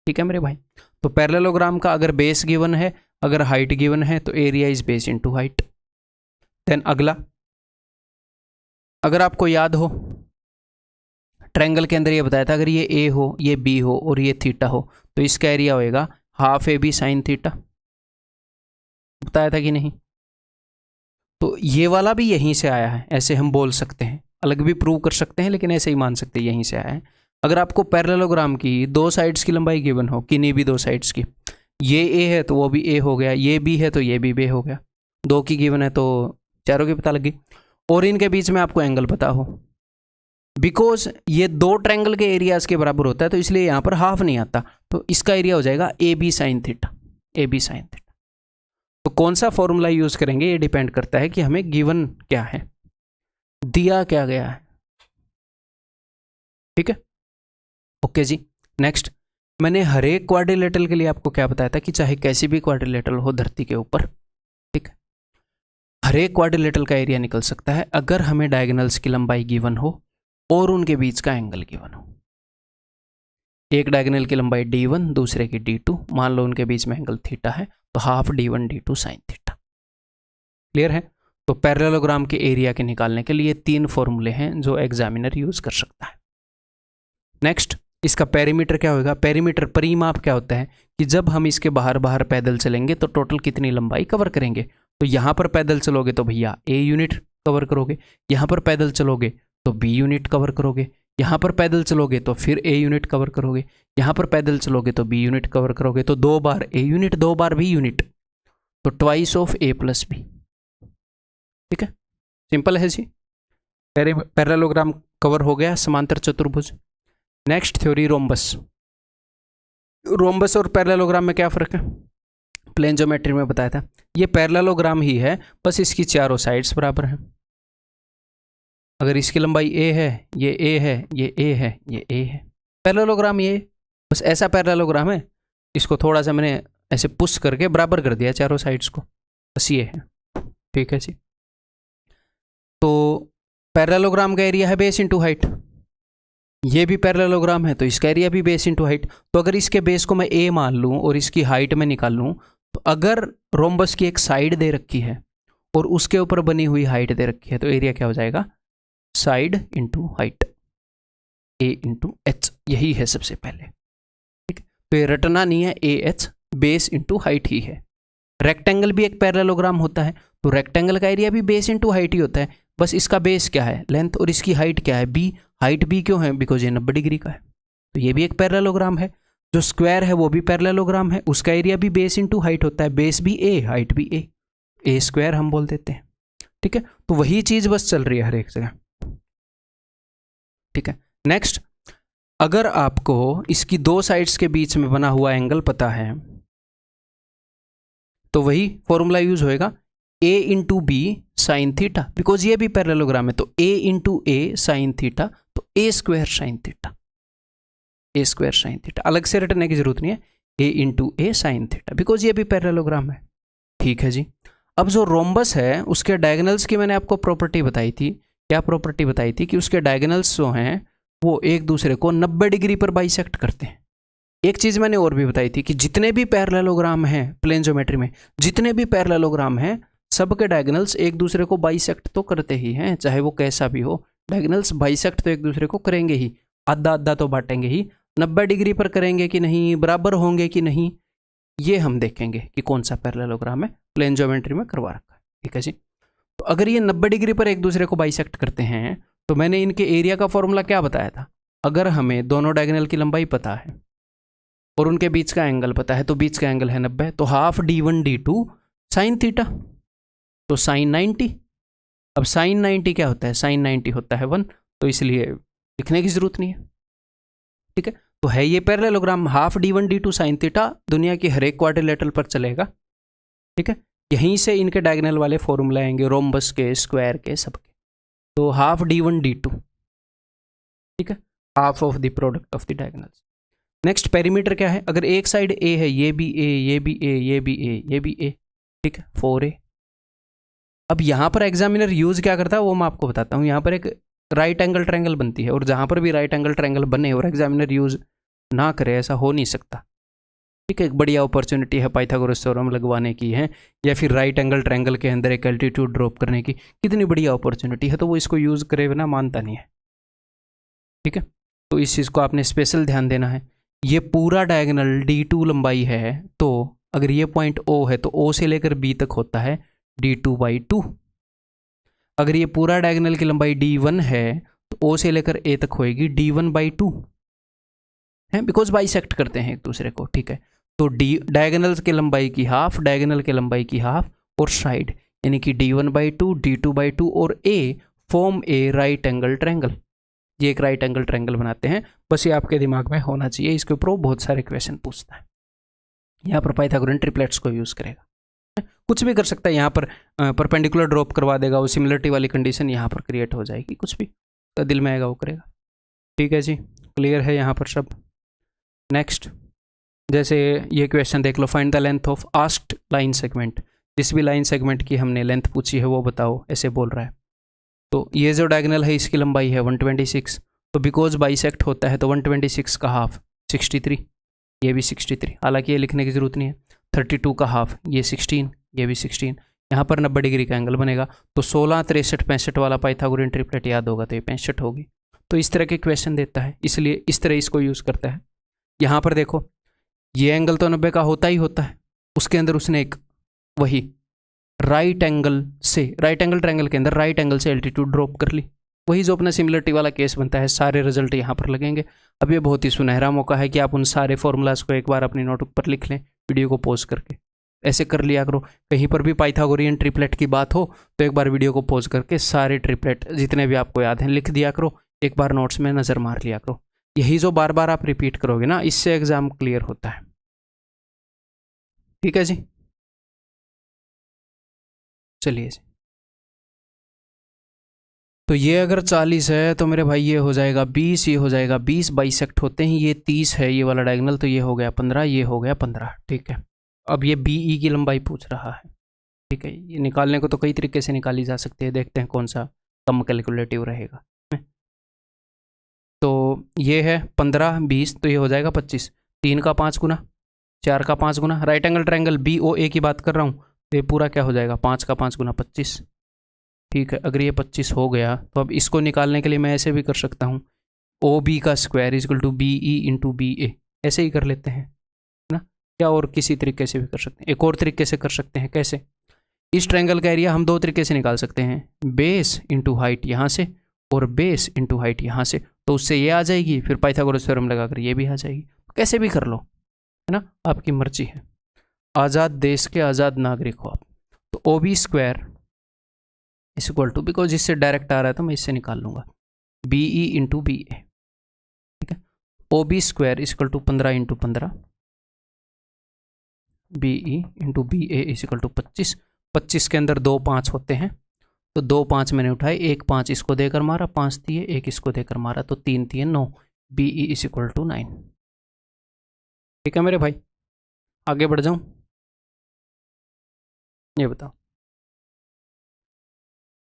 ठीक है मेरे भाई, तो पैरेललोग्राम का अगर बेस गिवन है, अगर हाइट गिवन है, तो area is base into height. Then अगला, अगर आपको याद हो ट्रायंगल के अंदर ये बताया था अगर ये ए हो, ये बी हो और ये थीटा हो तो इसका एरिया होएगा हाफ AB साइन थीटा, बताया था कि नहीं। तो ये वाला भी यहीं से आया है, ऐसे हम बोल सकते हैं, अलग भी प्रूव कर सकते हैं लेकिन ऐसे ही मान सकते हैं यहीं से आया है। अगर आपको पैरेललोग्राम की 2 साइड्स की लंबाई गिवन हो, किन्हीं भी 2 साइड्स की, ये ए है तो वो भी ए हो गया, ये बी है तो ये भी बी हो गया, 2 की गिवन है तो चारों की पता लगी, और इनके बीच में आपको एंगल पता हो, बिकॉज ये 2 ट्रायंगल के एरियाज के बराबर होता है तो इसलिए यहाँ पर हाफ नहीं आता, तो इसका एरिया हो जाएगा AB sine theta, AB sine theta. तो कौन सा फॉर्मूला यूज करेंगे ये डिपेंड करता है कि हमें गिवन क्या है, दिया क्या गया है। ठीक है, ओके जी। नेक्स्ट, मैंने हर एक क्वाड्रिलेटरल के लिए आपको क्या बताया था कि चाहे कैसी भी क्वाड्रिलेटरल हो धरती के ऊपर, ठीक है, हर एक क्वाड्रिलेटरल का एरिया निकल सकता है अगर हमें डायगोनल्स की लंबाई गिवन हो और उनके बीच का एंगल गिवन हो। एक डायगोनल की लंबाई D1, दूसरे की D2, मान लो उनके बीच में एंगल थीटा है तो half D1 D2 sine theta. Clear है। तो पैरेललोग्राम के एरिया के निकालने के लिए 3 फॉर्मूले हैं जो एग्जामिनर यूज कर सकता है। नेक्स्ट, इसका पेरीमीटर क्या होगा? पेरीमीटर परिमाप क्या होता है कि जब हम इसके बाहर बाहर पैदल चलेंगे तो टोटल कितनी लंबाई कवर करेंगे। तो यहाँ पर पैदल चलोगे तो भैया ए यूनिट कवर करोगे, यहाँ पर पैदल चलोगे तो बी यूनिट कवर करोगे, यहाँ पर पैदल चलोगे तो फिर ए यूनिट कवर करोगे, यहाँ पर पैदल चलोगे तो बी यूनिट कवर करोगे। तो 2 बार ए यूनिट 2 बार बी यूनिट, तो twice of A plus B. ठीक है, सिंपल है जी। पैरेललोग्राम कवर हो गया, समांतर चतुर्भुज। Next theory rhombus. रोम्बस और पैरेललोग्राम में क्या फ़र्क है? प्लेन ज्योमेट्री में बताया था, ये पैरेललोग्राम ही है, बस इसकी चारों साइड्स बराबर हैं। अगर इसकी लंबाई ए है, ये ए है, ये ए है, ये ए है, पैरेललोग्राम ये बस ऐसा पैरेललोग्राम है। इसको थोड़ा सा मैंने ऐसे पुश करके बराबर कर दिया चारों साइड्स को, बस ये है। ठीक है जी। तो पैरेललोग्राम का एरिया है बेस इंटू हाइट, ये भी पैरेललोग्राम है तो इसका एरिया भी बेस इंटू हाइट। तो अगर इसके बेस को मैं ए मान लूँ और इसकी हाइट में निकाल लूँ, तो अगर रोम्बस की एक साइड दे रखी है और उसके ऊपर बनी हुई हाइट दे रखी है, तो एरिया क्या हो जाएगा? साइड इंटू हाइट, ए इंटू एच, यही है सबसे पहले। ठीक, तो ये रटना नहीं है, A H base into height ही है। रेक्टेंगल भी एक पैरेललोग्राम होता है, तो रेक्टेंगल का एरिया भी बेस इंटू हाइट ही होता है, बस इसका बेस क्या है? लेंथ, और इसकी हाइट क्या है? बी। हाइट बी क्यों है? बिकॉज ये 90 डिग्री का है, तो ये भी एक पैरेललोग्राम है। जो स्क्वायर है वो भी पैरेललोग्राम है, उसका एरिया भी बेस इंटू हाइट होता है, बेस भी ए, हाइट भी ए स्क्वायर हम बोल देते हैं। ठीक है, तो वही चीज बस चल रही है हर एक जगह। ठीक है, नेक्स्ट, अगर आपको इसकी 2 साइड्स के बीच में बना हुआ एंगल पता है, तो वही फॉर्मूला यूज होएगा, A into B sine theta, because ये भी पैरेललोग्राम है। तो A into A sine theta, तो A square sine theta, A square sine theta, अलग से रटने की जरूरत नहीं है, A into A sine theta, because ये भी पैरेललोग्राम है। ठीक है जी। अब जो रोम्बस है उसके डायगोनल्स की मैंने आपको प्रॉपर्टी बताई थी। क्या प्रॉपर्टी बताई थी? कि उसके डायगोनल्स जो हैं वो एक दूसरे को 90 डिग्री पर बाइसेक्ट करते हैं। एक चीज़ मैंने और भी बताई थी कि जितने भी पैरेललोग्राम हैं प्लेन ज्योमेट्री में, जितने भी पैरेललोग्राम हैं, सबके डायगोनल्स एक दूसरे को बाइसेक्ट तो करते ही हैं, चाहे वो कैसा भी हो। डायगोनल्स बाइसेक्ट तो एक दूसरे को करेंगे ही, आधा आधा तो बांटेंगे ही। 90 डिग्री पर करेंगे कि नहीं, बराबर होंगे कि नहीं, ये हम देखेंगे कि कौन सा पैरेललोग्राम है प्लेन ज्योमेट्री में करवा रखा है। ठीक है जी। तो अगर ये 90 डिग्री पर एक दूसरे को बाइसेक्ट करते हैं, तो मैंने इनके एरिया का फॉर्मूला क्या बताया था? अगर हमें दोनों डायगोनल की लंबाई पता है और उनके बीच का एंगल पता है, तो बीच का एंगल है 90, तो half d1 d2 sign theta, तो साइन 90। अब साइन 90 क्या होता है? साइन 90 होता है 1, तो इसलिए लिखने की जरूरत नहीं है। ठीक है, तो है ये parallelogram, half d1 d2 sine theta दुनिया की हर एक क्वाड्रिलेटरल पर चलेगा। ठीक है, यहीं से इनके डायगोनल वाले फॉर्मूला आएंगे, रोम्बस के, स्क्वायर के, सबके। तो हाफ d1 d2, ठीक है, half of the product of the diagonals. Next, perimeter क्या है? अगर एक साइड ए है, ये भी ए, ये भी ए, ये भी ए, ये भी ए, ठीक है, 4a। अब यहाँ पर एग्जामिनर यूज क्या करता है वो मैं आपको बताता हूँ। यहाँ पर एक राइट एंगल ट्रायंगल बनती है, और जहाँ पर भी राइट एंगल ट्रायंगल बने और एग्जामिनर यूज ना करे, ऐसा हो नहीं सकता। ठीक है, एक बढ़िया अपॉर्चुनिटी है पाइथागोरस थ्योरम लगवाने की है, या फिर राइट एंगल ट्रायंगल के अंदर एक एल्टीट्यूड ड्रॉप करने की, कितनी बढ़िया अपॉर्चुनिटी है, तो वो इसको यूज करे बिना मानता नहीं है। ठीक है, तो इस चीज़ को आपने स्पेशल ध्यान देना है। ये पूरा डायगोनल d2 लंबाई है, तो अगर ये पॉइंट O है तो O से लेकर B तक होता है d2/2। अगर ये पूरा डायगोनल की लंबाई d1 है तो O से लेकर A तक होएगी d1/2 है, बिकॉज बाइसेक्ट करते हैं एक दूसरे को। ठीक है, तो डायगोनल्स के लंबाई की हाफ, डायगोनल के लंबाई की हाफ, और साइड यानी कि d1/2 d2/2 और A form A right angle triangle. ये एक राइट एंगल ट्रायंगल बनाते हैं, बस ये आपके दिमाग में होना चाहिए। इसके ऊपर वो बहुत सारे क्वेश्चन पूछता है। यहाँ पर पाइथागोरन ट्रिपलेट्स को यूज़ करेगा, कुछ भी कर सकता है। यहाँ पर परपेंडिकुलर ड्रॉप करवा देगा, वो सिमिलरिटी वाली कंडीशन यहाँ पर क्रिएट हो जाएगी, कुछ भी तो दिल में आएगा वो करेगा। ठीक है जी, क्लियर है यहाँ पर सब। नेक्स्ट, जैसे ये क्वेश्चन देख लो, find the length of asked line segment. जिस भी लाइन सेगमेंट की हमने लेंथ पूछी है वो बताओ, ऐसे बोल रहा है। तो ये जो डायगोनल है इसकी लंबाई है 126, तो बिकॉज बाइसेक्ट होता है तो 126 का हाफ 63, ये भी 63, हालांकि ये लिखने की जरूरत नहीं है। 32 का हाफ ये 16, ये भी 16। यहाँ पर 90 डिग्री का एंगल बनेगा, तो 16 63 65 वाला पाइथागोरन ट्रिपलेट याद होगा तो ये 65 होगी। तो इस तरह के क्वेश्चन देता है, इसलिए इस तरह इसको यूज़ करता है। यहाँ पर देखो ये एंगल तो 90 का होता ही होता है, उसके अंदर उसने एक वही राइट एंगल ट्रायंगल के अंदर राइट एंगल से एल्टीट्यूड ड्रॉप कर ली। वही जो अपना सिमिलरिटी वाला केस बनता है, सारे रिजल्ट यहाँ पर लगेंगे। अब ये बहुत ही सुनहरा मौका है कि आप उन सारे फॉर्मूलाज को एक बार अपनी नोटबुक पर लिख लें, वीडियो को पॉज करके। ऐसे कर लिया करो, कहीं पर भी पाइथागोरियन ट्रिपलेट की बात हो तो एक बार वीडियो को पॉज करके सारे ट्रिपलेट जितने भी आपको याद हैं लिख दिया करो, एक बार नोट्स में नज़र मार लिया करो। यही जो बार बार आप रिपीट करोगे ना, इससे एग्जाम क्लियर होता है। ठीक है जी, चलिए जी। तो ये अगर 40 है तो मेरे भाई ये हो जाएगा 20, ये हो जाएगा 20, बाइसेक्ट होते हैं, ये 30 है ये वाला डायगोनल, तो ये हो गया 15, ये हो गया 15। ठीक है, अब ये BE की लंबाई पूछ रहा है। ठीक है, ये निकालने को तो कई तरीके से निकाली जा सकती है, देखते हैं कौन सा कम कैलकुलेटिव रहेगा। तो ये है 15, 20, तो ये हो जाएगा 25। 3 का 5 गुना, 4 का 5 गुना, राइट एंगल ट्रायंगल BOA की बात कर रहा हूँ, तो ये पूरा क्या हो जाएगा 5 का 5 गुना 25। ठीक है, अगर ये 25 हो गया तो अब इसको निकालने के लिए मैं ऐसे भी कर सकता हूँ, OB का square equal to BE into BA, ऐसे ही कर लेते हैं ना, या और किसी तरीके से भी कर सकते हैं। एक और तरीके से कर सकते हैं, कैसे? इस ट्रायंगल का एरिया हम दो तरीके से निकाल सकते हैं, बेस इंटू हाइट यहाँ से और बेस इंटू हाइट यहाँ से, तो उससे ये आ जाएगी, फिर पाइथागोरस थ्योरम लगाकर ये भी आ जाएगी। कैसे भी कर लो, है ना, आपकी मर्जी है, आज़ाद देश के आज़ाद नागरिक हो आप। तो OB square is equal to, because इससे डायरेक्ट आ रहा है तो मैं इससे निकाल लूँगा, BE इंटू BA। ठीक है, OB square is equal to 15 into 15, BE into BA is equal to 25। 25 के अंदर 2 5 होते हैं, तो 2 5 मैंने उठाए, 1 5 इसको देकर मारा, 5 दिए, 1 इसको देकर मारा, तो 3 दिए 9, BE इज इक्वल टू 9। ठीक है मेरे भाई, आगे बढ़ जाऊं, ये बताओ।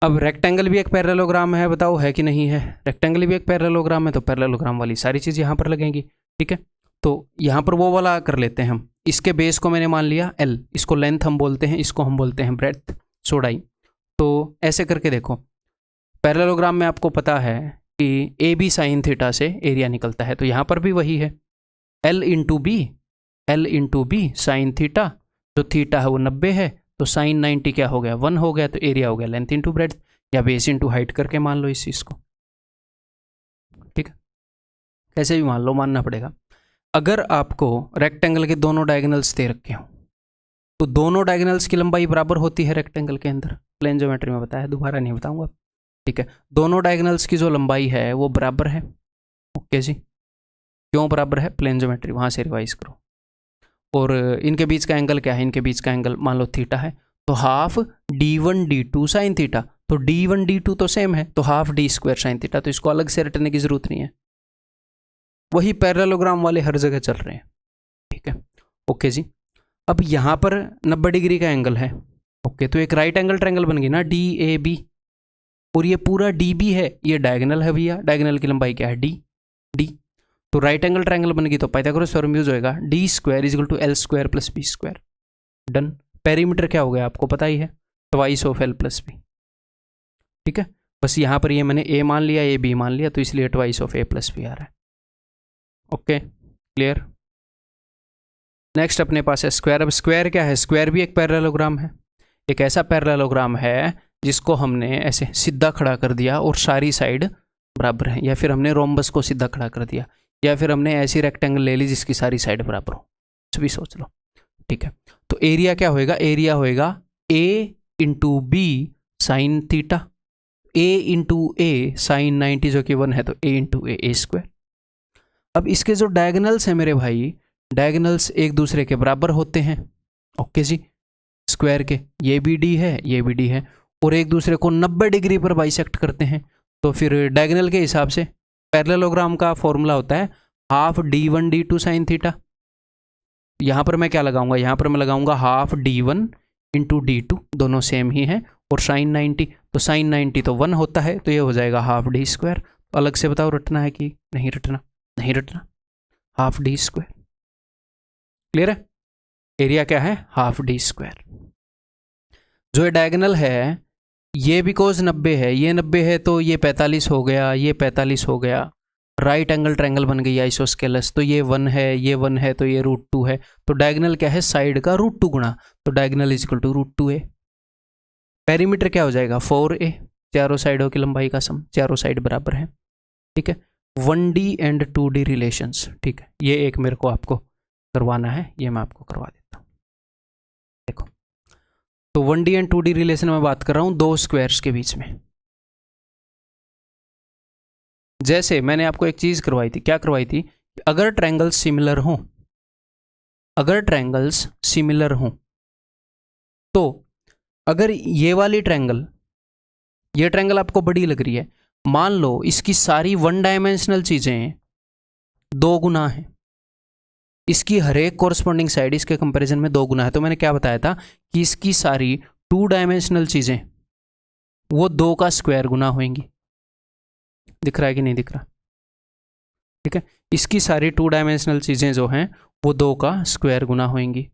अब रेक्टेंगल भी एक पैरेललोग्राम है, बताओ है कि नहीं है? रेक्टेंगल भी एक पैरेललोग्राम है, तो पैरेललोग्राम वाली सारी चीज़ यहाँ पर लगेंगी। ठीक है, तो यहाँ पर वो वाला कर लेते हैं हम, इसके बेस को मैंने मान लिया L, इसको लेंथ हम बोलते हैं, इसको हम बोलते हैं ब्रेड्थ, चौड़ाई। तो ऐसे करके देखो, पैरेललोग्राम में आपको पता है कि AB साइन थीटा से एरिया निकलता है, तो यहाँ पर भी वही है, L into B sine theta, जो थीटा है वो 90 है, तो साइन 90 क्या हो गया 1 हो गया, तो एरिया हो गया लेंथ इंटू ब्रेड्थ, या बेस इंटू हाइट करके मान लो इस चीज़ को। ठीक है, कैसे भी मान लो, मानना पड़ेगा। अगर आपको रेक्टेंगल के दोनों डायगोनल्स दे रखे हो, तो दोनों डायगोनल्स की लंबाई बराबर होती है रेक्टेंगल के अंदर, प्लेन ज्योमेट्री में बताया, दोबारा नहीं बताऊंगा। ठीक है, दोनों डायगोनल्स की जो लंबाई है वो बराबर है। ओके जी, क्यों बराबर है? प्लेन ज्योमेट्री, वहाँ से रिवाइज करो। और इनके बीच का एंगल क्या है? इनके बीच का एंगल मान लो थीटा है, तो half D1 D2 sign theta, तो D1 D2 तो सेम है, तो half D square sine theta, तो इसको अलग से रटने की जरूरत नहीं है, वही पैरेललोग्राम वाले हर जगह चल रहे हैं। ठीक है, ओके जी। अब यहाँ पर 90 डिग्री का एंगल है, ओके, तो एक राइट एंगल ट्रायंगल बन गई ना DAB, और ये पूरा DB है, ये डायगोनल है भैया, डायगोनल की लंबाई क्या है D, तो राइट एंगल ट्रायंगल बन गई, तो पाइथागोरस थ्योरम यूज होएगा, D square is equal to L square plus B square. Done. Perimeter क्या हो गया आपको पता ही है, twice of L plus B। ठीक है, बस यहाँ पर ये मैंने A मान लिया, ये B मान लिया, तो इसलिए twice of A plus B आ रहा है। Okay, clear. नेक्स्ट अपने पास है स्क्वायर। अब स्क्वायर क्या है? स्क्वायर भी एक पैरेललोग्राम है, एक ऐसा पैरेललोग्राम है जिसको हमने ऐसे सीधा खड़ा कर दिया और सारी साइड बराबर है, या फिर हमने रोम्बस को सीधा खड़ा कर दिया, या फिर हमने ऐसी रेक्टेंगल ले ली जिसकी सारी साइड बराबर हो, कुछ भी सोच लो। ठीक है, तो एरिया क्या होएगा? एरिया होएगा A into B sine theta, A into A sine 90 जो कि 1 है, तो A इंटू ए स्क्वायर। अब इसके जो डायगोनल्स हैं मेरे भाई, डायगोनल्स एक दूसरे के बराबर होते हैं। ओके जी, स्क्वायर के ये भी D है, ये भी D है, और एक दूसरे को 90 डिग्री पर बाइसेक्ट करते हैं, तो फिर डायगोनल के हिसाब से पैरेललोग्राम का फॉर्मूला होता है half D1 D2 sine theta. यहाँ पर मैं क्या लगाऊंगा? यहाँ पर मैं लगाऊंगा हाफ D1 इंटू D2, दोनों सेम ही हैं, और साइन 90, तो साइन 90 तो 1 होता है, तो ये हो जाएगा हाफ D स्क्वायर। अलग से बताओ रटना है कि नहीं रटना? नहीं रटना, हाफ D स्क्वायर। क्लियर है? एरिया क्या है? Half D square. जो ये डायगोनल है ये बिकॉज 90 है, ये 90 है तो ये 45 हो गया, ये 45 हो गया, राइट एंगल ट्रायंगल बन गई आइसोस्केलस, तो ये 1 है, ये 1 है तो ये √2 है, तो डायगोनल क्या है, साइड का √2 गुणा, तो diagonal is equal to √2a। Perimeter क्या हो जाएगा 4a, चारों साइडों की लंबाई का सम, चारों साइड बराबर है, ठीक है। 1D एंड 2D रिलेशंस, ठीक है, ये एक मेरे को आपको करवाना है, ये मैं आपको करवा देता हूँ। देखो, तो 1D एंड 2D रिलेशन में बात कर रहा हूँ दो स्क्वायर्स के बीच में। जैसे मैंने आपको एक चीज करवाई थी, क्या करवाई थी, अगर ट्रायंगल्स सिमिलर हों, अगर ट्रायंगल्स सिमिलर हों, तो अगर ये वाली ट्रायंगल, ये ट्रायंगल आपको बड़ी लग रही है, मान लो इसकी सारी 1 डायमेंशनल चीजें 2 गुना है, इसकी हर एक कॉरस्पॉन्डिंग साइड इसके कंपैरिजन में 2 गुना है, तो मैंने क्या बताया था कि इसकी सारी 2 डायमेंशनल चीजें वो 2 का स्क्वायर गुना होंगी। दिख रहा है कि नहीं दिख रहा, ठीक है, इसकी सारी 2 डायमेंशनल चीजें जो हैं वो 2 का स्क्वायर गुना होंगी।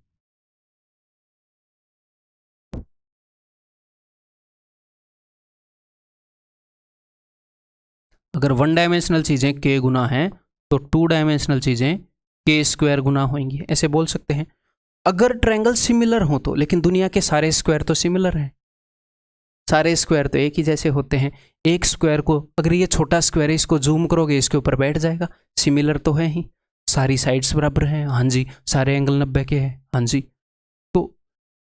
अगर 1 डायमेंशनल चीजें k गुना हैं तो 2 डायमेंशनल चीजें k स्क्वायर गुना होंगी, ऐसे बोल सकते हैं। अगर ट्रायंगल सिमिलर हो तो, लेकिन दुनिया के सारे स्क्वायर तो सिमिलर हैं, सारे स्क्वायर तो एक ही जैसे होते हैं। एक स्क्वायर को, अगर ये छोटा स्क्वायर है, इसको जूम करोगे इसके ऊपर बैठ जाएगा, सिमिलर तो है ही, सारी साइड्स बराबर हैं, हाँ जी, सारे एंगल 90 के हैं, हाँ जी। तो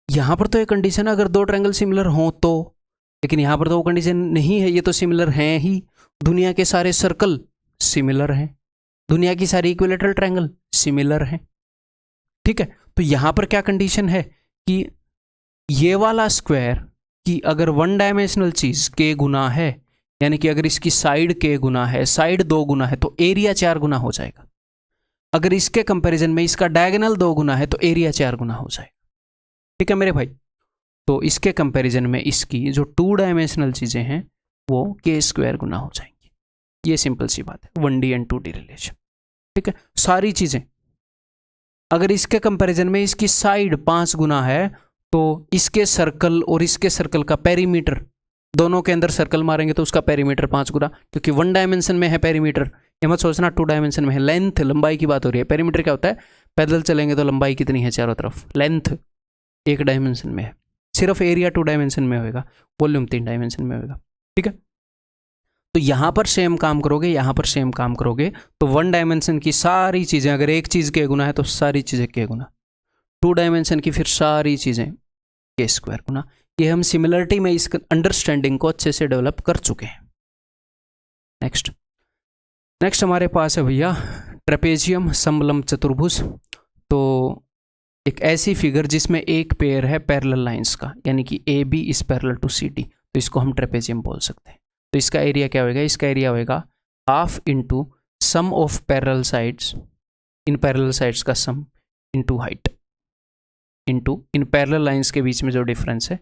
यहाँ पर तो एक कंडीशन है अगर 2 ट्रायंगल सिमिलर हों तो, लेकिन यहाँ पर तो वो कंडीशन नहीं है, ये तो सिमिलर हैं ही, दुनिया के सारे सर्कल सिमिलर हैं, दुनिया की सारी इक्विलेटरल ट्रायंगल सिमिलर हैं, ठीक है। तो यहाँ पर क्या कंडीशन है कि ये वाला स्क्वायर कि अगर 1 डायमेंशनल चीज k गुना है, यानी कि अगर इसकी साइड k गुना है, साइड 2 गुना है, तो एरिया 4 गुना हो जाएगा। अगर इसके कंपैरिजन में इसका डायगोनल 2 गुना है तो एरिया 4 गुना हो जाएगा, ठीक है मेरे भाई। तो इसके कंपैरिजन में इसकी जो 2 डायमेंशनल चीजें हैं वो k स्क्वायर गुना हो जाएंगी। ये सिंपल सी बात है, 1D एंड 2D रिलेशन, ठीक है। सारी चीजें, अगर इसके कंपैरिजन में इसकी साइड 5 गुना है तो इसके सर्कल और इसके सर्कल का पेरीमीटर, दोनों के अंदर सर्कल मारेंगे तो उसका पेरीमीटर 5 गुना, क्योंकि 1 डायमेंशन में है पेरीमीटर, ये मत सोचना 2 डायमेंशन में है, लेंथ लंबाई की बात हो रही है। पेरीमीटर क्या होता है, पैदल चलेंगे तो लंबाई कितनी है चारों तरफ, लेंथ 1 डायमेंशन में है, सिर्फ एरिया 2 डायमेंशन में होगा, वॉल्यूम 3 डायमेंशन में होगा, ठीक है। तो यहां पर सेम काम करोगे, यहां पर सेम काम करोगे, तो 1 डायमेंशन की सारी चीजें, अगर एक चीज k गुना है तो सारी चीजें k गुना, 2 डायमेंशन की फिर सारी चीजें k स्क्वायर गुना। ये हम सिमिलरिटी में इस अंडरस्टैंडिंग को अच्छे से डेवलप कर चुके हैं। नेक्स्ट हमारे पास है भैया ट्रेपेजियम समलंब चतुर्भुज। तो एक ऐसी फिगर जिसमें एक पेयर है पैरेलल लाइंस का, यानी कि A B is parallel to C D, तो इसको हम ट्रेपेजियम बोल सकते हैं। तो इसका एरिया क्या होगा, इसका एरिया होगा half into sum of parallel sides, इन पैरेलल साइड्स का सम इंटू हाइट, इंटू इन पैरेलल लाइंस के बीच में जो डिफरेंस है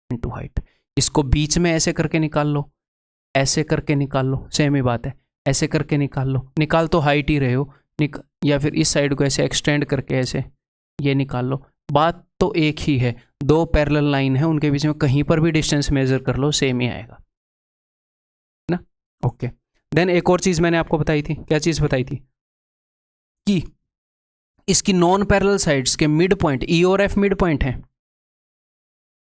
इंटू हाइट। इसको बीच में ऐसे करके निकाल लो, ऐसे करके निकाल लो, सेम ही बात है, ऐसे करके निकाल लो, निकाल तो हाइट ही रहे हो, या फिर इस साइड को ऐसे एक्सटेंड करके ऐसे ये निकाल लो, बात तो एक ही है। 2 पैरेलल लाइन है, उनके बीच में कहीं पर भी डिस्टेंस मेजर कर लो सेम ही आएगा ना। ओके, देन एक और चीज मैंने आपको बताई थी, क्या चीज बताई थी कि इसकी नॉन पैरेलल साइड्स के मिड पॉइंट, ई और एफ मिड पॉइंट है,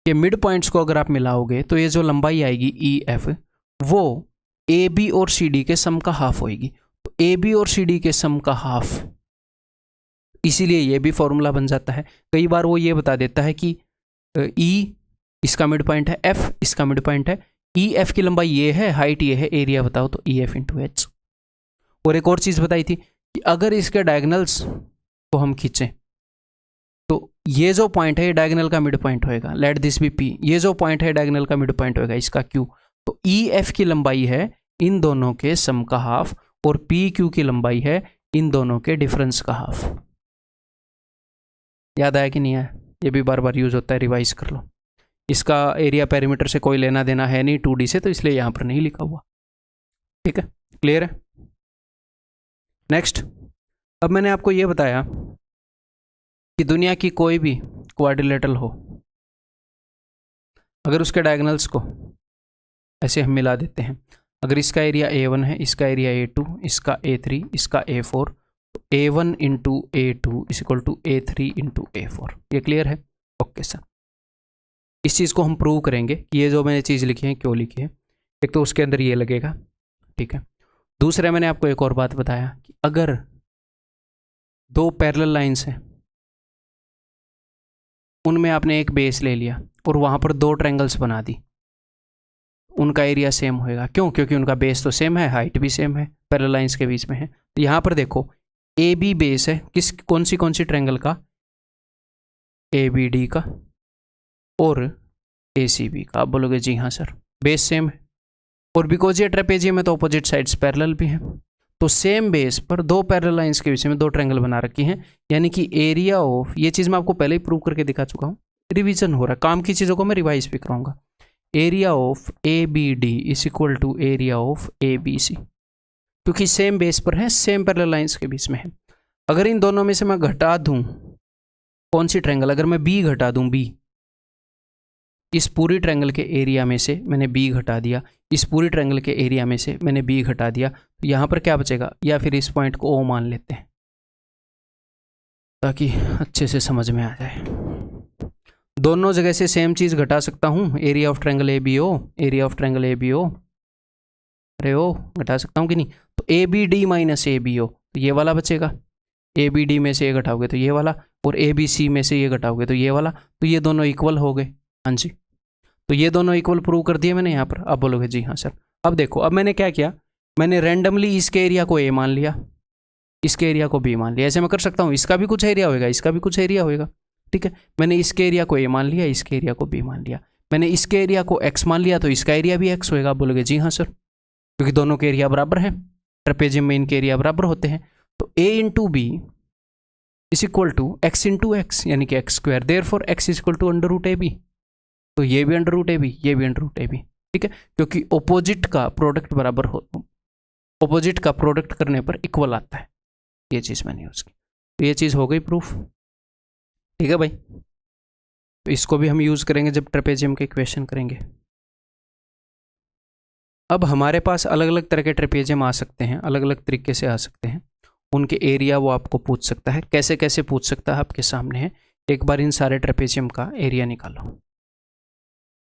ये मिड पॉइंट्स को अगर आप मिलाओगे तो ये जो लंबाई आएगी ई एफ वो ए बी और सी डी के सम का हाफ होगी। तो ए बी और सी डी के सम का हाफ, इसीलिए ये भी फॉर्मूला बन जाता है। कई बार वो ये बता देता है कि ई इसका मिड पॉइंट है, एफ इसका मिड पॉइंट है, ई एफ की लंबाई ये है, हाइट ये है, एरिया बताओ, तो ई एफ इंटू एच। और एक और चीज बताई थी कि अगर इसके डायगोनल्स को हम खींचें तो ये जो पॉइंट है ये डायगोनल का मिड पॉइंट होएगा, लेट दिस बी पी, ये जो पॉइंट है डायगोनल का मिड पॉइंट होएगा, इसका क्यू। तो ई एफ की लंबाई है इन दोनों के सम का हाफ, और पी क्यू की लंबाई है इन दोनों के डिफरेंस का हाफ। याद आया कि नहीं आया, ये भी बार बार यूज होता है, रिवाइज कर लो। इसका एरिया पेरीमीटर से कोई लेना देना है नहीं 2D से, तो इसलिए यहां पर नहीं लिखा हुआ, ठीक है, क्लियर है। नेक्स्ट, अब मैंने आपको यह बताया कि दुनिया की कोई भी क्वाड्रिलेटरल हो, अगर उसके डायगोनल्स को ऐसे हम मिला देते हैं, अगर इसका एरिया A1 है, इसका एरिया A2, इसका A3, इसका A4, तो A1 into A2 is equal to A3 into A4। ये क्लियर है? Okay sir. इस चीज़ को हम प्रूव करेंगे कि ये जो मैंने चीज़ लिखी है क्यों लिखी है। एक तो उसके अंदर ये लगेगा, ठीक है। दूसरा मैंने आपको एक और बात बताया कि अगर दो पैरेलल लाइंस हैं, उनमें आपने एक बेस ले लिया और वहाँ पर दो ट्रायंगल्स बना दी, उनका एरिया सेम होएगा। क्यों? क्योंकि उनका बेस तो सेम है, हाइट भी सेम है, पैरेलल लाइंस के बीच में है। तो यहाँ पर देखो ए बी बेस है किस कौन सी ट्रायंगल का? ए बी डी का और ए सी बी का। आप बोलोगे जी हाँ सर, बेस सेम है, और बिकॉज ये ट्रेपेजियम है तो ऑपोजिट साइड्स पैरेलल भी हैं, तो सेम बेस पर दो पैरेलल लाइंस के बीच में दो ट्रायंगल बना रखी हैं। यानी कि एरिया ऑफ, ये चीज़ मैं आपको पहले ही प्रूव करके दिखा चुका हूँ, रिवीजन हो रहा है, काम की चीज़ों को मैं रिवाइज भी कराऊंगा। Area of A B D is equal to area of A B C, क्योंकि सेम बेस पर है, सेम पैरेलल लाइंस के बीच में है। अगर इन दोनों में से मैं घटा दूं कौन सी ट्रायंगल, अगर मैं बी घटा दूं, बी, इस पूरी ट्रायंगल के एरिया में से मैंने बी घटा दिया, इस पूरी ट्रायंगल के एरिया में से मैंने बी घटा दिया, तो यहाँ पर क्या बचेगा? या फिर इस पॉइंट को ओ मान लेते हैं ताकि अच्छे से समझ में आ जाए। दोनों जगह से सेम चीज़ घटा सकता हूँ, area of triangle A B O, area of triangle A B O, अरे ओ घटा सकता हूँ कि नहीं? तो A B D minus A B O, तो ये वाला बचेगा। ए बी डी में से ये घटाओगे तो ये वाला, और ए बी सी में से ये घटाओगे तो ये वाला, तो ये दोनों इक्वल हो गए। हाँ जी, तो ये दोनों इक्वल प्रूव कर दिए मैंने यहाँ पर। अब बोलोगे जी हाँ सर। अब देखो, अब मैंने क्या किया, मैंने रैंडमली इसके एरिया को ए मान लिया, इसके एरिया को बी मान लिया। ऐसे मैं कर सकता हूँ, इसका भी कुछ एरिया होएगा, इसका भी कुछ एरिया होएगा, ठीक है। मैंने इसके एरिया को ए मान लिया, इसके एरिया को बी मान लिया। मैंने इसके एरिया को एक्स मान लिया, तो इसका एरिया भी एक्स होएगा। आप बोलोगे जी हाँ सर, क्योंकि दोनों के एरिया बराबर हैं, ट्रेपेजियम में इनके एरिया बराबर होते हैं। तो A into B is equal to X into X, यानी कि X square. Therefore x is equal to under root A B, तो ये भी अंडर रूट ए बी, ये भी अंडर रूट ए बी, ठीक है। क्योंकि ओपोजिट का प्रोडक्ट बराबर हो, ओपोजिट का प्रोडक्ट करने पर इक्वल आता है। ये चीज़ मैंने यूज़ की, तो ये चीज़ हो गई प्रूफ, ठीक है भाई। तो इसको भी हम यूज़ करेंगे जब ट्रेपेजियम के इक्वेशन करेंगे। अब हमारे पास अलग अलग तरह के ट्रेपेजियम आ सकते हैं, अलग अलग तरीके से आ सकते हैं। उनके एरिया वो आपको पूछ सकता है, कैसे कैसे पूछ सकता है आपके सामने है। एक बार इन सारे ट्रेपेजियम का एरिया निकालो,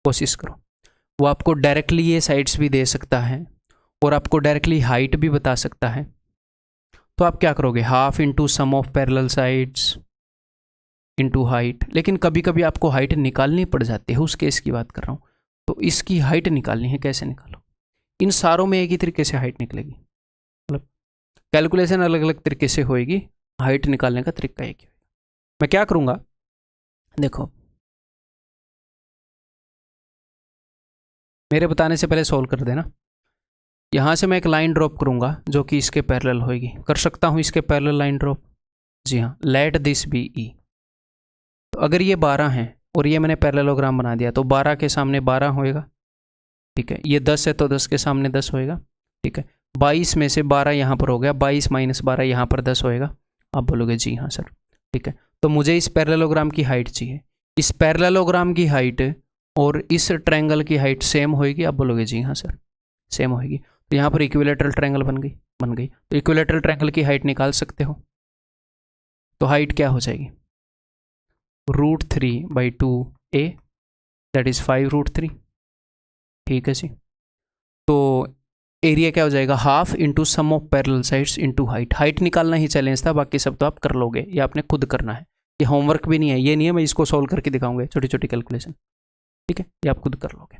कोशिश करो। वो आपको डायरेक्टली ये साइड्स भी दे सकता है और आपको डायरेक्टली हाइट भी बता सकता है। तो आप क्या करोगे, half into sum of parallel sides into height. लेकिन कभी कभी आपको हाइट निकालनी पड़ जाती है, उस केस की बात कर रहा हूँ। तो इसकी हाइट निकालनी है, कैसे निकालो? इन सारों में एक ही तरीके से हाइट निकलेगी, मतलब कैलकुलेशन अलग अलग तरीके से होएगी, हाइट निकालने का तरीका एक ही होगा। मैं क्या करूँगा, देखो मेरे बताने से पहले सॉल्व कर देना। यहाँ से मैं एक लाइन ड्रॉप करूँगा जो कि इसके पैरेलल होएगी। कर सकता हूँ इसके पैरेलल लाइन ड्रॉप? जी हाँ, लेट दिस बी ई। तो अगर ये 12 हैं और ये मैंने पैरेललोग्राम बना दिया, तो 12 के सामने 12 होएगा, ठीक है। ये 10 है तो 10 के सामने 10 होएगा, ठीक है। 22 में से 12 यहाँ पर हो गया, 22 माइनस 12 यहाँ पर 10 होएगा। आप बोलोगे जी हाँ सर, ठीक है। तो मुझे इस पैरेललोग्राम की हाइट चाहिए, इस पैरेललोग्राम की हाइट और इस ट्रायंगल की हाइट सेम होएगी। आप बोलोगे जी हाँ सर, सेम होएगी। तो यहाँ पर इक्विलेटरल ट्रायंगल बन गई। तो इक्विलेटरल ट्रायंगल की हाइट निकाल सकते हो। तो हाइट क्या हो जाएगी, √3/2a, दैट इज 5√3, ठीक है जी। तो एरिया क्या हो जाएगा, half into sum of parallel sides into height. Height निकालना ही चैलेंज था, बाकी सब तो आप कर लोगे, ये आपने खुद करना है। ये होमवर्क भी नहीं है, ये नहीं है मैं इसको सॉल्व करके दिखाऊंगा, छोटी छोटी कैलकुलेशन, ठीक है, ये आप खुद कर लोगे,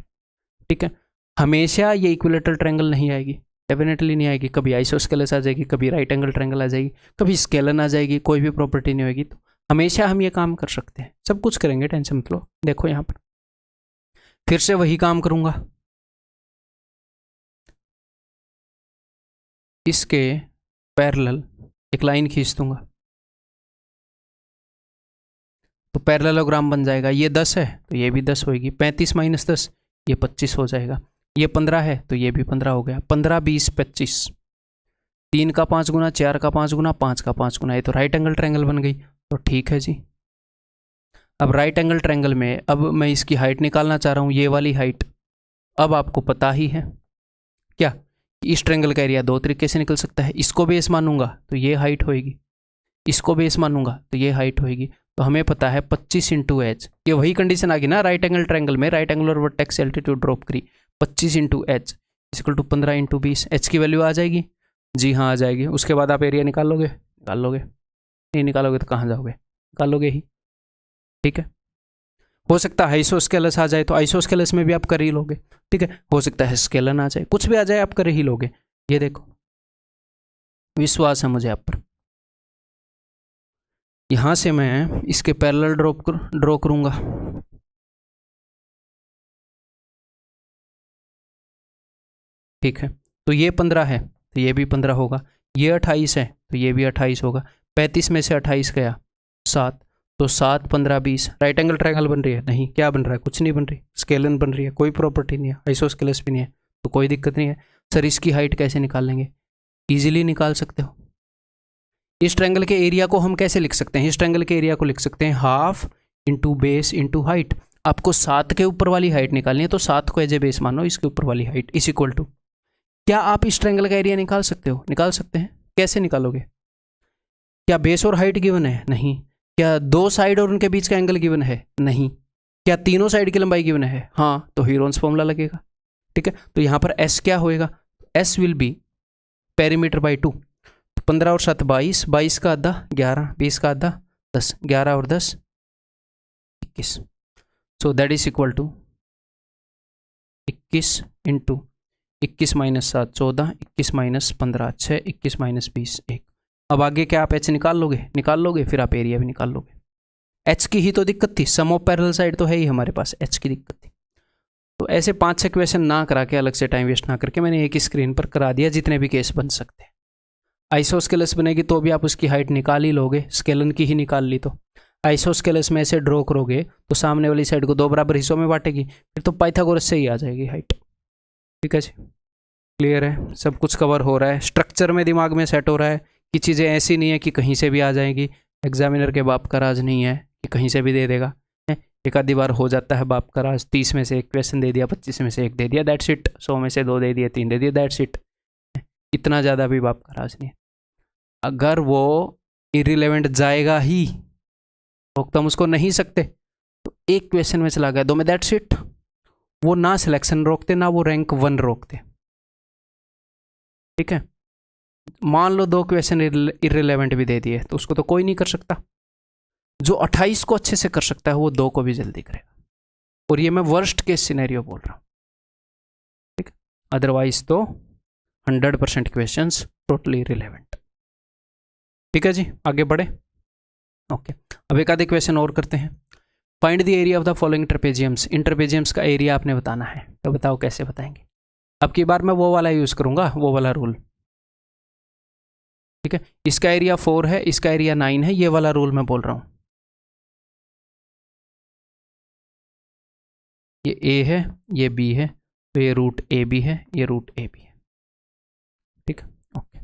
ठीक है। हमेशा ये इक्विलेटरल ट्रायंगल नहीं आएगी, डेफिनेटली नहीं आएगी। कभी आइसोस्केलस आ जाएगी, कभी राइट एंगल ट्रायंगल आ जाएगी, कभी स्केलन आ जाएगी, कोई भी प्रॉपर्टी नहीं होगी। तो हमेशा हम ये काम कर सकते हैं, सब कुछ करेंगे, टेंशन मत लो। देखो यहाँ पर फिर से वही काम करूँगा, इसके पैरेलल एक लाइन खींच दूंगा, तो पैरेललोग्राम बन जाएगा। ये 10 है तो ये भी 10 होएगी, 35 माइनस 10 ये 25 हो जाएगा। ये 15 है तो ये भी 15 हो गया, 15 20 25, 3 का 5 गुना, 4 का 5 गुना, 5 का 5 गुना, ये तो राइट एंगल ट्रायंगल बन गई। तो ठीक है जी, अब राइट एंगल ट्रायंगल में अब मैं इसकी हाइट निकालना चाह रहा हूँ, ये वाली हाइट। अब आपको पता ही है क्या, इस ट्रायंगल का एरिया दो तरीके से निकल सकता है। इसको बेस मानूंगा तो ये हाइट होएगी, इसको बेस मानूंगा तो ये हाइट होएगी। तो हमें पता है 25 इंटू एच, ये वही कंडीशन आ गई ना राइट एंगल ट्रायंगल में, right angular vertex altitude drop करी, 25 into H equal to 15 into 20। H की वैल्यू आ जाएगी, जी हाँ आ जाएगी। उसके बाद आप एरिया निकाल लोगे, नहीं निकालोगे तो कहाँ जाओगे, निकाल लोगे ही, ठीक है। हो सकता है आइसोस्केलस आ जाए तो आइसोस्केलस में भी आप कर ही लोगे, ठीक है। हो सकता है स्केलन आ जाए, कुछ भी आ जाए आप कर ही लोगे। ये देखो विश्वास है मुझे आप पर। यहां से मैं इसके पैरेलल ड्रॉ करूंगा, ठीक है। तो ये 15 है तो ये भी 15 होगा, ये 28 है तो ये भी 28 होगा। 35 में से 28 गया 7, तो 7 15 20। राइट एंगल ट्रायंगल बन रही है, नहीं क्या बन रहा है, कुछ नहीं बन रही, स्केलन बन रही है, कोई प्रॉपर्टी नहीं है, आइसोस्केलस भी नहीं है, तो कोई दिक्कत नहीं है। सर इसकी हाइट कैसे निकालेंगे, ईजिली निकाल सकते हो। इस ट्रायंगल के एरिया को हम कैसे लिख सकते हैं, इस ट्रायंगल के एरिया को लिख सकते हैं half into base into height. आपको 7 के ऊपर वाली हाइट निकालनी है तो 7 को एज ए बेस मानो, इसके ऊपर वाली हाइट इज इक्वल टू। क्या आप इस ट्रायंगल का एरिया निकाल सकते हो, निकाल सकते हैं। कैसे निकालोगे, क्या बेस और हाइट गिवन है, नहीं। क्या दो साइड और उनके बीच का एंगल गिवन है, नहीं। क्या तीनों साइड की लंबाई गिवन है, हाँ, तो हीरोन्स फॉर्मूला लगेगा, ठीक है। तो यहां पर एस क्या होएगा, S will be perimeter by 2। 15 और 7 22, 22 का आधा 11, 20 का आधा 10, 11 और 10 21। So that is equal to 21 into 21 minus 7 14, 21 minus 15 6, 21 minus 20 1। अब आगे क्या आप एच निकाल लोगे, फिर आप एरिया भी निकाल लोगे। एच की ही तो दिक्कत थी, सम ऑफ पैरेलल साइड तो है ही हमारे पास, एच की दिक्कत थी। तो ऐसे 5-6 क्वेश्चन ना करा के, अलग से टाइम वेस्ट ना करके मैंने एक ही स्क्रीन पर करा दिया जितने भी केस बन सकते हैं। आइसोस्केलस बनेगी तो भी आप उसकी हाइट निकाल ही लोगे, स्केलन की ही निकाल ली तो। आइसोस्केलस में ऐसे ड्रॉ करोगे तो सामने वाली साइड को 2 बराबर हिस्सों में बांटेगी, फिर तो पाइथागोरस से ही आ जाएगी हाइट, ठीक है जी। क्लियर है, सब कुछ कवर हो रहा है, स्ट्रक्चर में दिमाग में सेट हो रहा है कि चीज़ें ऐसी नहीं है कि कहीं से भी आ जाएगी। एग्जामिनर के बाप का राज नहीं है कि कहीं से भी दे देगा, एक आधी बार हो जाता है बाप का राज, 30 में से 1 क्वेश्चन दे दिया, 25 में से 1 दे दिया, दैट्स इट। 100 में से 2 दे दिए, 3 दे दिए, दैट्स इट। इतना ज़्यादा भी बाप का राज नहीं है। अगर वो इरिलेवेंट जाएगा ही, रोक तो हम उसको नहीं सकते, तो एक क्वेश्चन में चला गया 2 में, दैट्स इट। वो ना सिलेक्शन रोकते ना वो रैंक 1 रोकते, ठीक है। मान लो 2 क्वेश्चन इररिलेवेंट भी दे दिए तो उसको तो कोई नहीं कर सकता। जो 28 को अच्छे से कर सकता है वो 2 को भी जल्दी करेगा, और ये मैं वर्स्ट केस सिनेरियो बोल रहा हूँ, ठीक। अदरवाइज तो 100% क्वेश्चंस टोटली इररिलेवेंट, ठीक है जी। आगे बढ़े, ओके। अब एक आधे क्वेश्चन और करते हैं। Find the area of the following trapeziums. इन ट्रेपेजियम्स का एरिया आपने बताना है, तो बताओ कैसे बताएंगे। अब की बार मैं वो वाला यूज करूंगा, वो वाला रूल, ठीक है। इसका एरिया 4 है, इसका एरिया 9 है, ये वाला रूल मैं बोल रहा हूं। ये ए है, ये बी है, तो ये रूट ए बी है, ये रूट ए बी है, ठीक है, ओके।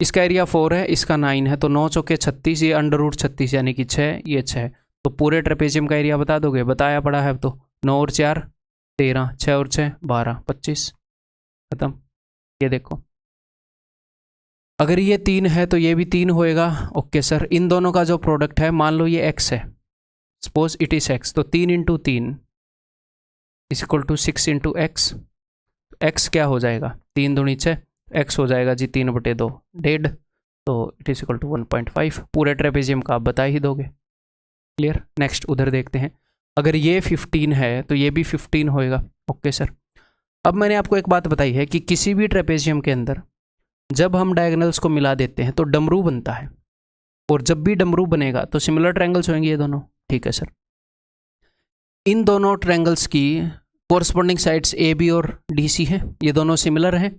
इसका एरिया 4 है, इसका 9 है, तो 9 चौके 36, ये अंडर रूट 36 यानी कि 6, ये 6। तो पूरे ट्रेपेजियम का एरिया बता दोगे, बताया पड़ा है अब तो। 9 और 4 13, 6 और 6 12, 25, खत्म। ये देखो, अगर ये 3 है तो ये भी 3 होएगा, ओके सर। इन दोनों का जो प्रोडक्ट है, मान लो ये x है, सपोज इट इज x, तो 3 into 3 is equal to 6 into x. X क्या हो जाएगा, 3 दूनी 6, एक्स हो जाएगा जी 3/2 डेढ़, तो इट इज इक्वल टू 1.5। पूरे ट्रेपेजियम का आप बता ही दोगे, क्लियर। नेक्स्ट उधर देखते हैं, अगर ये 15 है तो ये भी 15 होएगा, ओके सर। अब मैंने आपको एक बात बताई है कि किसी भी ट्रेपेजियम के अंदर जब हम डायगोनल्स को मिला देते हैं तो डमरू बनता है, और जब भी डमरू बनेगा तो सिमिलर ट्रायंगल्स होंगे ये दोनों, ठीक है सर। इन दोनों ट्रायंगल्स की कोरस्पॉन्डिंग साइड्स ए बी और डी सी है, ये दोनों सिमिलर हैं।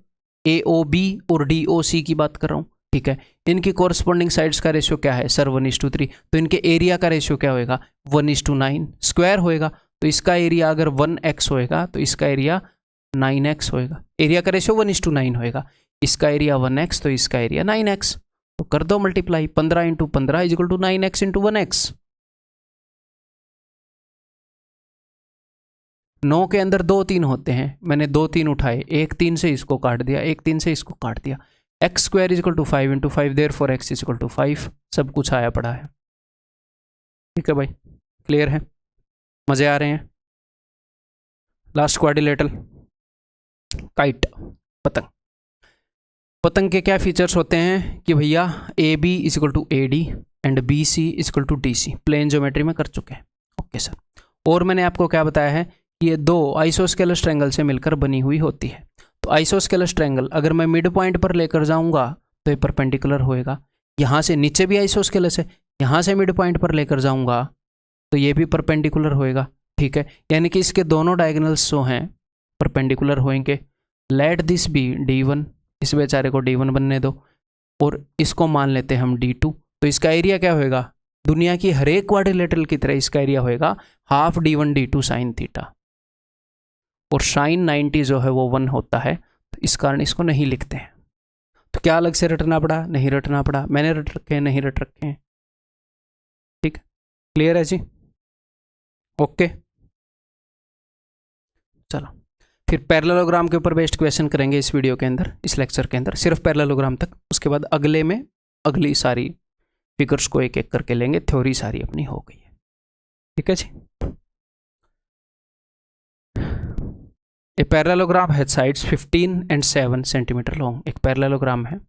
ए ओ बी और डी ओ सी की बात कर रहा हूँ, ठीक है। इनकी कोरस्पॉन्डिंग साइड्स का रेशियो क्या है सर, 1:3। तो इनके एरिया का रेशियो क्या होएगा, 1:9 स्क्वायर होएगा। तो इसका एरिया अगर 1x होएगा तो इसका एरिया 9x होएगा। एरिया का रेशियो 1:9 होएगा, इसका एरिया 1x तो इसका एरिया 9x। तो कर दो multiply, 15 × 15 is equal to 9x × 1x। 9 के अंदर 2 3 होते हैं, मैंने 2 3 उठाए, एक 3 से इसको काट दिया, एक 3 से इसको काट दिया। X square is equal to 5 into 5, therefore x is equal to 5। सब कुछ आया पड़ा है। ठीक है भाई, क्लियर है, मजे आ रहे हैं। लास्ट क्वाड्रिलेटरल, काइट, पतंग। पतंग के क्या फीचर्स होते हैं कि भैया A B is equal to A D and B C is equal to D C, plane geometry में कर चुके हैं। Okay sir. और मैंने आपको क्या बताया है कि ये दो आइसोस्केलस ट्रायंगल से मिलकर बनी हुई होती है। तो आइसोस्केलस ट्रायंगल अगर मैं मिड पॉइंट पर लेकर जाऊंगा तो ये परपेंडिकुलर होएगा। यहाँ से नीचे भी आइसोस्केलस है, यहाँ से मिड पॉइंट पर लेकर जाऊंगा तो ये भी परपेंडिकुलर होएगा। ठीक है, यानी कि इसके दोनों डायगोनल्स जो हैं परपेंडिकुलर होंगे। लेट दिस बी D1, इस बेचारे को D1 बनने दो, और इसको मान लेते हैं हम D2। तो इसका एरिया क्या होएगा, दुनिया की हर एक क्वाड्रिलेटरल की तरह इसका एरिया होएगा half D1 D2 sine theta, और साइन 90 जो है वो 1 होता है, तो इस कारण इसको नहीं लिखते हैं। तो क्या अलग से रटना पड़ा, नहीं रटना पड़ा, मैंने रट रखे हैं, नहीं रट रखे हैं। ठीक, क्लियर है जी, ओके। चलो फिर पैरेललोग्राम के ऊपर बेस्ड क्वेश्चन करेंगे इस वीडियो के अंदर, इस लेक्चर के अंदर सिर्फ पैरेललोग्राम तक। उसके बाद अगले में अगली सारी फिगर्स को एक एक करके लेंगे, थ्योरी सारी अपनी हो गई है। ठीक है जी। A parallelogram has sides 15 and 7 centimetre long. एक पैरेललोग्राम है,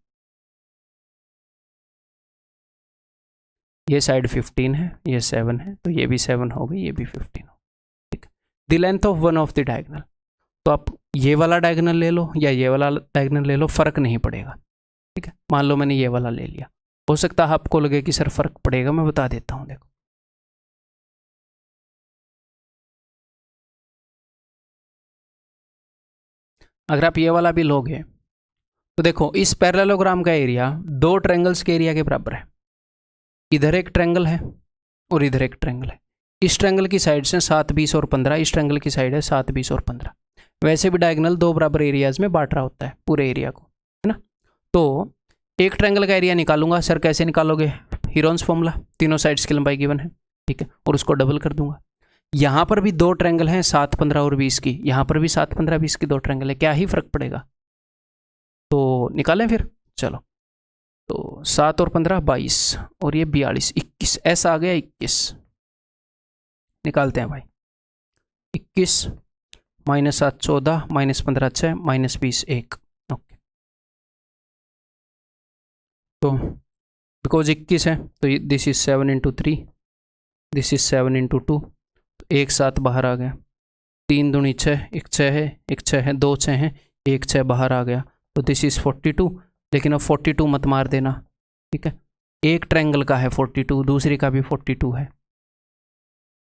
ये साइड 15 है, ये 7 है, तो ये भी 7 हो गई, ये भी 15 हो। ठीक, the length of one of the diagonal. तो आप ये वाला डायगोनल ले लो या ये वाला डायगोनल ले लो, फर्क नहीं पड़ेगा। ठीक है, मान लो मैंने ये वाला ले लिया, हो सकता है आपको लगे कि सर फर्क पड़ेगा, मैं बता देता हूं। देखो अगर आप ये वाला भी लोगे तो देखो इस पैरेललोग्राम का एरिया दो ट्रायंगल्स के एरिया के बराबर है। इधर एक ट्रायंगल है और इधर एक ट्रायंगल है। इस ट्रायंगल की साइड से 7 20 और 15, इस ट्रायंगल की साइड है 7 20 और 15। वैसे भी डायगोनल दो बराबर एरियाज में बांट रहा होता है पूरे एरिया को, है ना। तो एक ट्रायंगल का एरिया निकालूंगा, सर कैसे निकालोगे, हीरोन्स फॉर्मूला, तीनों साइड्स की लंबाई गिवन है। ठीक है, और उसको डबल कर दूंगा। यहाँ पर भी दो ट्रायंगल हैं 7 15 और 20 की, यहाँ पर भी 7 15 20 की दो ट्रायंगल है, क्या ही फर्क पड़ेगा। तो निकालें फिर, चलो। तो 7 और 15 22 और ये 42 21, ऐसा आ गया 21। निकालते हैं भाई, 21 -7 14 -15 6 -20 1। ओके, तो बिकॉज 21 है तो this is 7 into 3, this is 7 into 2, एक 7 बाहर आ गया, 3 दूनी 6, एक 6 है, एक 6 है, 2 6 हैं, एक 6 बाहर आ गया, तो दिस इज 42। लेकिन अब 42 मत मार देना। ठीक है, एक ट्रायंगल का है 42, दूसरी का भी 42 है,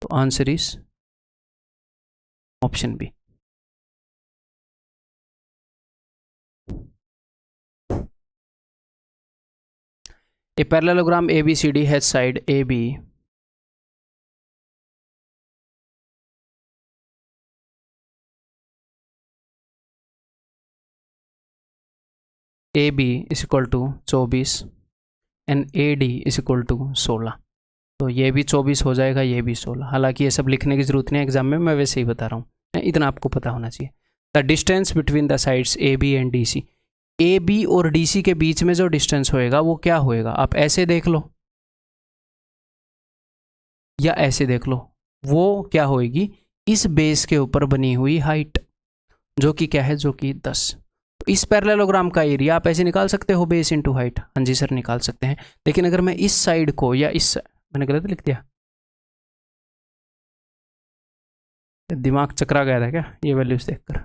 तो answer is option B. A parallelogram ABCD has side AB AB is equal to 24 and AD is equal to 16। तो ये भी 24 हो जाएगा, ये भी 16। हालांकि ये सब लिखने की जरूरत नहीं है एग्जाम में, मैं वैसे ही बता रहा हूँ, इतना आपको पता होना चाहिए। The distance between the sides AB and DC, AB और DC के बीच में जो डिस्टेंस होएगा वो क्या होएगा, आप ऐसे देख लो या ऐसे देख लो, वो क्या होएगी, इस बेस के ऊपर बनी हुई हाइट, जो कि क्या है, जो कि 10। तो इस पैरेललोग्राम का एरिया आप ऐसे निकाल सकते हो, बेस इंटू हाइट। हाँ जी सर निकाल सकते हैं, लेकिन अगर मैं इस साइड को या इस, मैंने गलत लिख दिया, दिमाग चकरा गया था क्या ये वैल्यूज देखकर,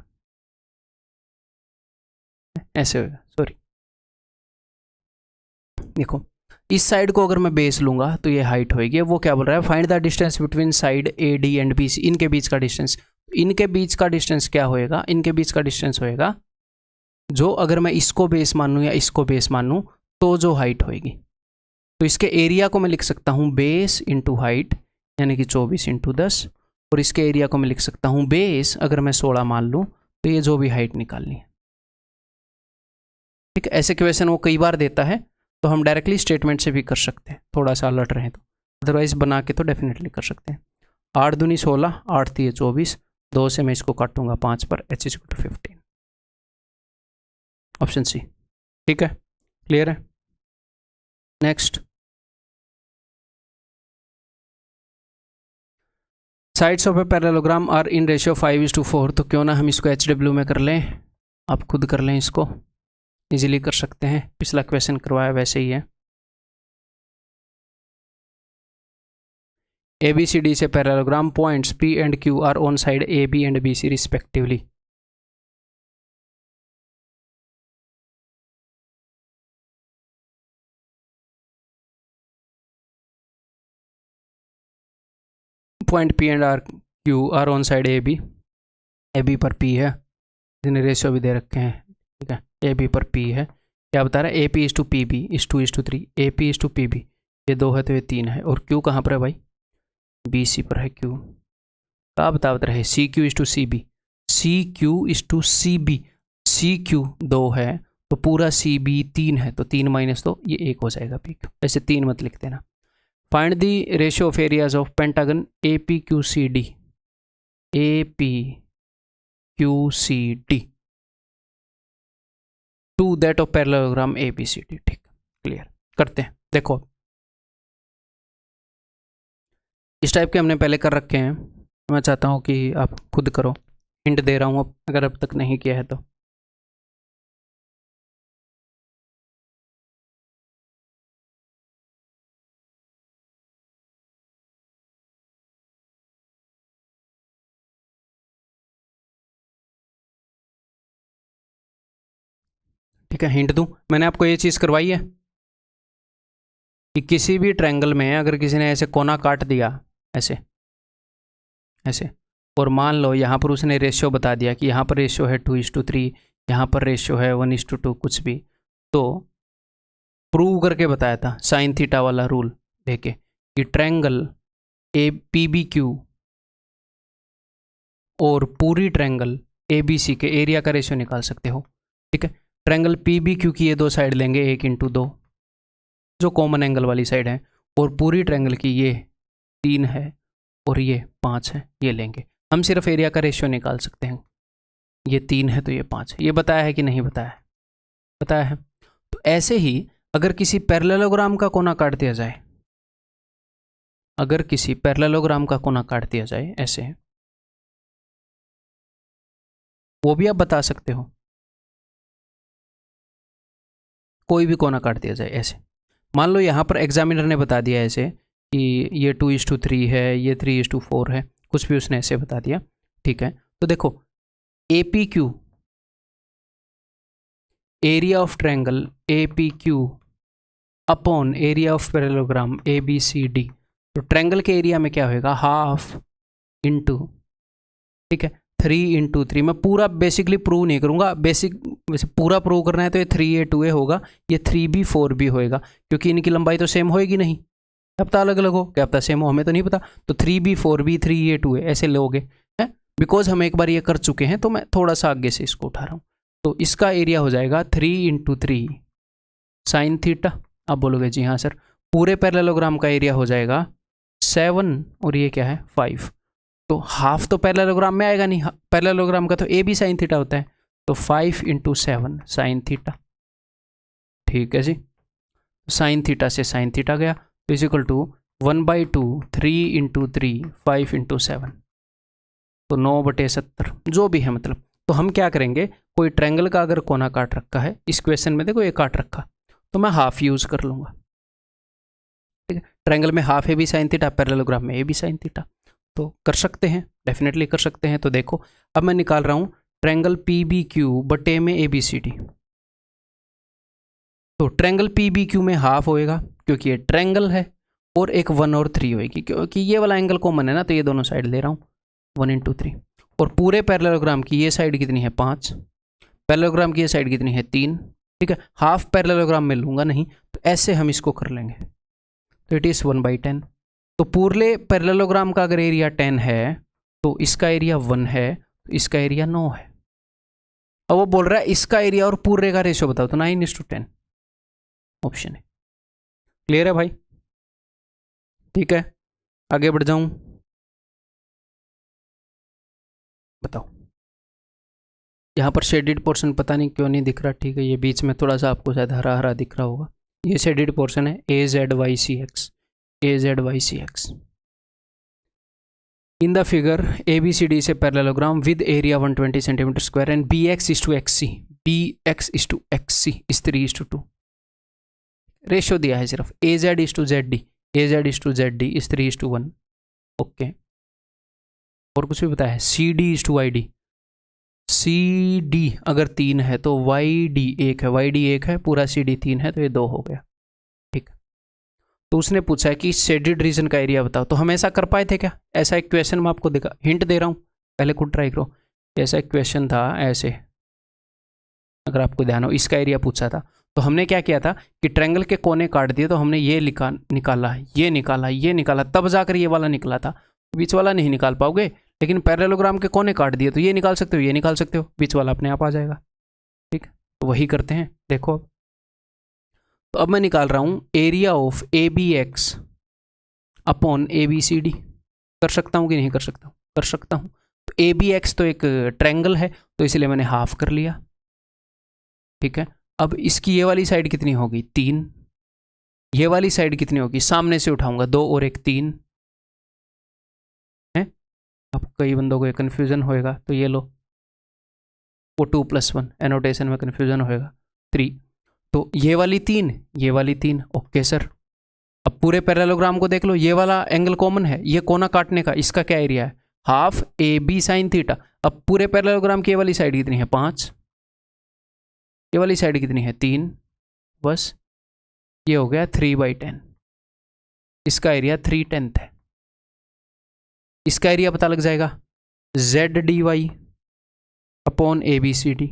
ऐसे होगा, सॉरी। देखो इस साइड को अगर मैं बेस लूंगा तो ये हाइट होगी। वो क्या बोल रहा है, find the distance between side AD and BC, इनके बीच का डिस्टेंस। इनके बीच का डिस्टेंस क्या होएगा, इनके बीच का डिस्टेंस होएगा जो, अगर मैं इसको बेस मानूं या इसको बेस मानूं तो जो हाइट होएगी। तो इसके एरिया को मैं लिख सकता हूं बेस इंटू हाइट, यानी कि 24 इंटू 10, और इसके एरिया को मैं लिख सकता हूं बेस, अगर मैं 16 मान लूं तो ये जो भी हाइट निकालनी है। ठीक है, ऐसे क्वेश्चन वो कई बार देता है, तो हम डायरेक्टली स्टेटमेंट से भी कर सकते हैं, थोड़ा सा अलर्ट रहें तो, अदरवाइज बना के तो डेफिनेटली कर सकते हैं। 8 दूनी 16, 8 3 24, 2 से मैं इसको काटूंगा 5 पर, h is equal to 15। Option C. ठीक है, क्लियर है। Next, sides of a parallelogram are in ratio 5:4। तो क्यों ना हम इसको HW में कर लें, आप खुद कर लें, इसको इजीली कर सकते हैं, पिछला क्वेश्चन करवाया वैसे ही है। ABCD से parallelogram, points P and Q are on side AB and BC respectively. Point P and Q are on side AB, AB पर P है, जिन्हें रेशियो भी दे रखे हैं, ठीक है, AB पर P है। क्या बता रहा है, AP is to PB is 2:3, AP is to PB, ये 2 है तो ये 3 है, और Q कहाँ पर है भाई, BC पर है Q। क्या बता रहे, CQ is to CB, CQ is to CB, CQ 2 है तो पूरा CB 3 है, तो 3 माइनस 2 ये 1 हो जाएगा PQ, ऐसे 3 मत लिख देना। Find the ratio of areas of pentagon APQCD, APQCD to that of parallelogram ABCD। ठीक, क्लियर करते हैं। देखो, इस टाइप के हमने पहले कर रखे हैं, मैं चाहता हूं कि आप खुद करो, हिंट दे रहा हूं अगर अब तक नहीं किया है तो। ठीक है, हिंट दूं, मैंने आपको ये चीज़ करवाई है कि किसी भी ट्रायंगल में अगर किसी ने ऐसे कोना काट दिया, ऐसे ऐसे, और मान लो यहाँ पर उसने रेशियो बता दिया कि यहाँ पर रेशियो है 2:3, यहाँ पर रेशियो है 1:2, कुछ भी, तो प्रूव करके बताया था साइन थीटा वाला रूल लेके कि ट्रायंगल PBQ और पूरी ट्रायंगल ABC के एरिया का रेशियो निकाल सकते हो। ठीक है, ट्रायंगल PBQ की ये 2 साइड लेंगे 1:2, जो कॉमन एंगल वाली साइड है, और पूरी ट्रायंगल की ये 3 है और ये 5 है, ये लेंगे। हम सिर्फ एरिया का रेशियो निकाल सकते हैं, ये 3 है तो ये 5 है। ये बताया है कि नहीं बताया है, बताया है। तो ऐसे ही अगर किसी पैरेललोग्राम का कोना काट दिया जाए, अगर किसी पैरेललोग्राम का कोना काट दिया जाए ऐसे, वो भी आप बता सकते हो, कोई भी कोना काट दिया जाए ऐसे। मान लो यहाँ पर एग्जामिनर ने बता दिया ऐसे कि ये 2:3 है, ये 3:4 है, कुछ भी उसने ऐसे बता दिया। ठीक है, तो देखो APQ, area of triangle APQ upon area of parallelogram ABCD, तो ट्रायंगल के एरिया में क्या होएगा, हाफ इंटू, ठीक है, 3:3। मैं पूरा बेसिकली प्रूव नहीं करूंगा, बेसिक वैसे पूरा प्रूव करना है तो ये 3A 2A होगा, ये 3B 4B होएगा, क्योंकि इनकी लंबाई तो सेम होएगी नहीं, क्या पता अलग अलग हो, क्या पता सेम हो, हमें तो नहीं पता। तो 3B 4B 3A 2A ऐसे लोगे हैं, बिकॉज हम एक बार ये कर चुके हैं, तो मैं थोड़ा सा आगे से इसको उठा रहा हूँ। तो इसका एरिया हो जाएगा 3:3 साइन थीटा। आप बोलोगे जी हाँ सर, पूरे पैरेललोग्राम का एरिया हो जाएगा 7 और ये क्या है 5, तो हाफ तो पैरेललोग्राम में आएगा नहीं, पैरेललोग्राम का तो AB साइन थीटा होता है, तो 5:7 साइन थीटा। ठीक है जी, साइन थीटा से साइन थीटा गया, तो इज इक्वल टू 1/2 3:3 5:7, तो 9/70 जो भी है मतलब। तो हम क्या करेंगे, कोई ट्रायंगल का अगर कोना काट रखा है, इस क्वेश्चन में देखो ये काट रखा, तो मैं हाफ यूज कर लूंगा। ठीक है, ट्रायंगल में half AB sine theta, parallelogram में AB साइन थीटा, तो कर सकते हैं, डेफिनेटली कर सकते हैं। तो देखो अब मैं निकाल रहा हूं ट्रायंगल PBQ बटे में ABCD, तो ट्रायंगल PBQ में हाफ होएगा क्योंकि ये ट्रायंगल है, और एक 1 और 3 होएगी क्योंकि ये वाला एंगल कॉमन है ना, तो ये दोनों साइड ले रहा हूँ 1:3। और पूरे पैरेललोग्राम की ये साइड कितनी है 5, पैरेललोग्राम की ये साइड कितनी है 3। ठीक है, हाफ पैरेललोग्राम में लूंगा नहीं, तो ऐसे हम इसको कर लेंगे, तो इट इज़ 1/10। तो पूरे पैरेललोग्राम का अगर एरिया 10 है तो इसका एरिया 1 है, तो इसका एरिया 9 है। अब वो बोल रहा है इसका एरिया और पूरे का रेशियो बताओ, तो 9:10 ऑप्शन है। क्लियर है भाई? ठीक है, आगे बढ़ जाऊं। बताओ। यहाँ पर शेडेड पोर्शन पता नहीं क्यों नहीं दिख रहा, ठीक है, ये बीच में थोड़ा सा आपको शायद हरा हरा दिख रहा होगा, ये शेडेड पोर्शन है AZYCX, AZYCX। In the figure, ABCD is a parallelogram with area 120 centimeter square and BX is to XC, BX is to XC is 3:2। Ratio दिया है सिर्फ, AZ is to ZD, AZ is to ZD is 3:1। Okay, और कुछ भी बताया है, CD is to YD, CD अगर 3 है तो YD 1 है, YD 1 है, पूरा CD 3 है, तो ये 2 हो गया। ठीक, तो उसने पूछा है कि शेडेड रीजन का एरिया बताओ, तो हम ऐसा कर पाए थे क्या? ऐसा एक क्वेश्चन मैं आपको दिखा, हिंट दे रहा हूँ, पहले खुद ट्राई करो। ऐसा एक क्वेश्चन था ऐसे, अगर आपको ध्यान हो, इसका एरिया पूछा था, तो हमने क्या किया था कि ट्रायंगल के कोने काट दिए, तो हमने ये निकाला, ये निकाला, ये निकाला, तब जाकर ये वाला निकला था। बीच वाला नहीं निकाल पाओगे, लेकिन पैरेललोग्राम के कोने काट दिए तो ये निकाल सकते हो, ये निकाल सकते हो, बीच वाला अपने आप आ जाएगा। ठीक, तो वही करते हैं, देखो। तो अब मैं निकाल रहा हूँ area of ABX upon ABCD। कर सकता हूँ कि नहीं कर सकता हूँ? कर सकता हूँ। तो ABX तो एक ट्रायंगल है, तो इसलिए मैंने हाफ कर लिया। ठीक है, अब इसकी ये वाली साइड कितनी होगी? 3। ये वाली साइड कितनी होगी? सामने से उठाऊंगा, 2 और 1 3 है। अब कई बंदों को ये कन्फ्यूजन होएगा, तो ये लो, वो 2+1 एनोटेशन में कन्फ्यूजन होएगा, 3। तो ये वाली 3, ये वाली 3, ओके सर। अब पूरे पैरेललोग्राम को देख लो, ये वाला एंगल कॉमन है, ये कोना काटने का, इसका क्या एरिया है? Half AB sin theta. अब पूरे पैरेललोग्राम की ये वाली साइड कितनी है? 5। ये वाली साइड कितनी है? 3। बस ये हो गया 3/10। इसका एरिया 3/10 है। इसका एरिया पता लग जाएगा, ZDY अपॉन ABCD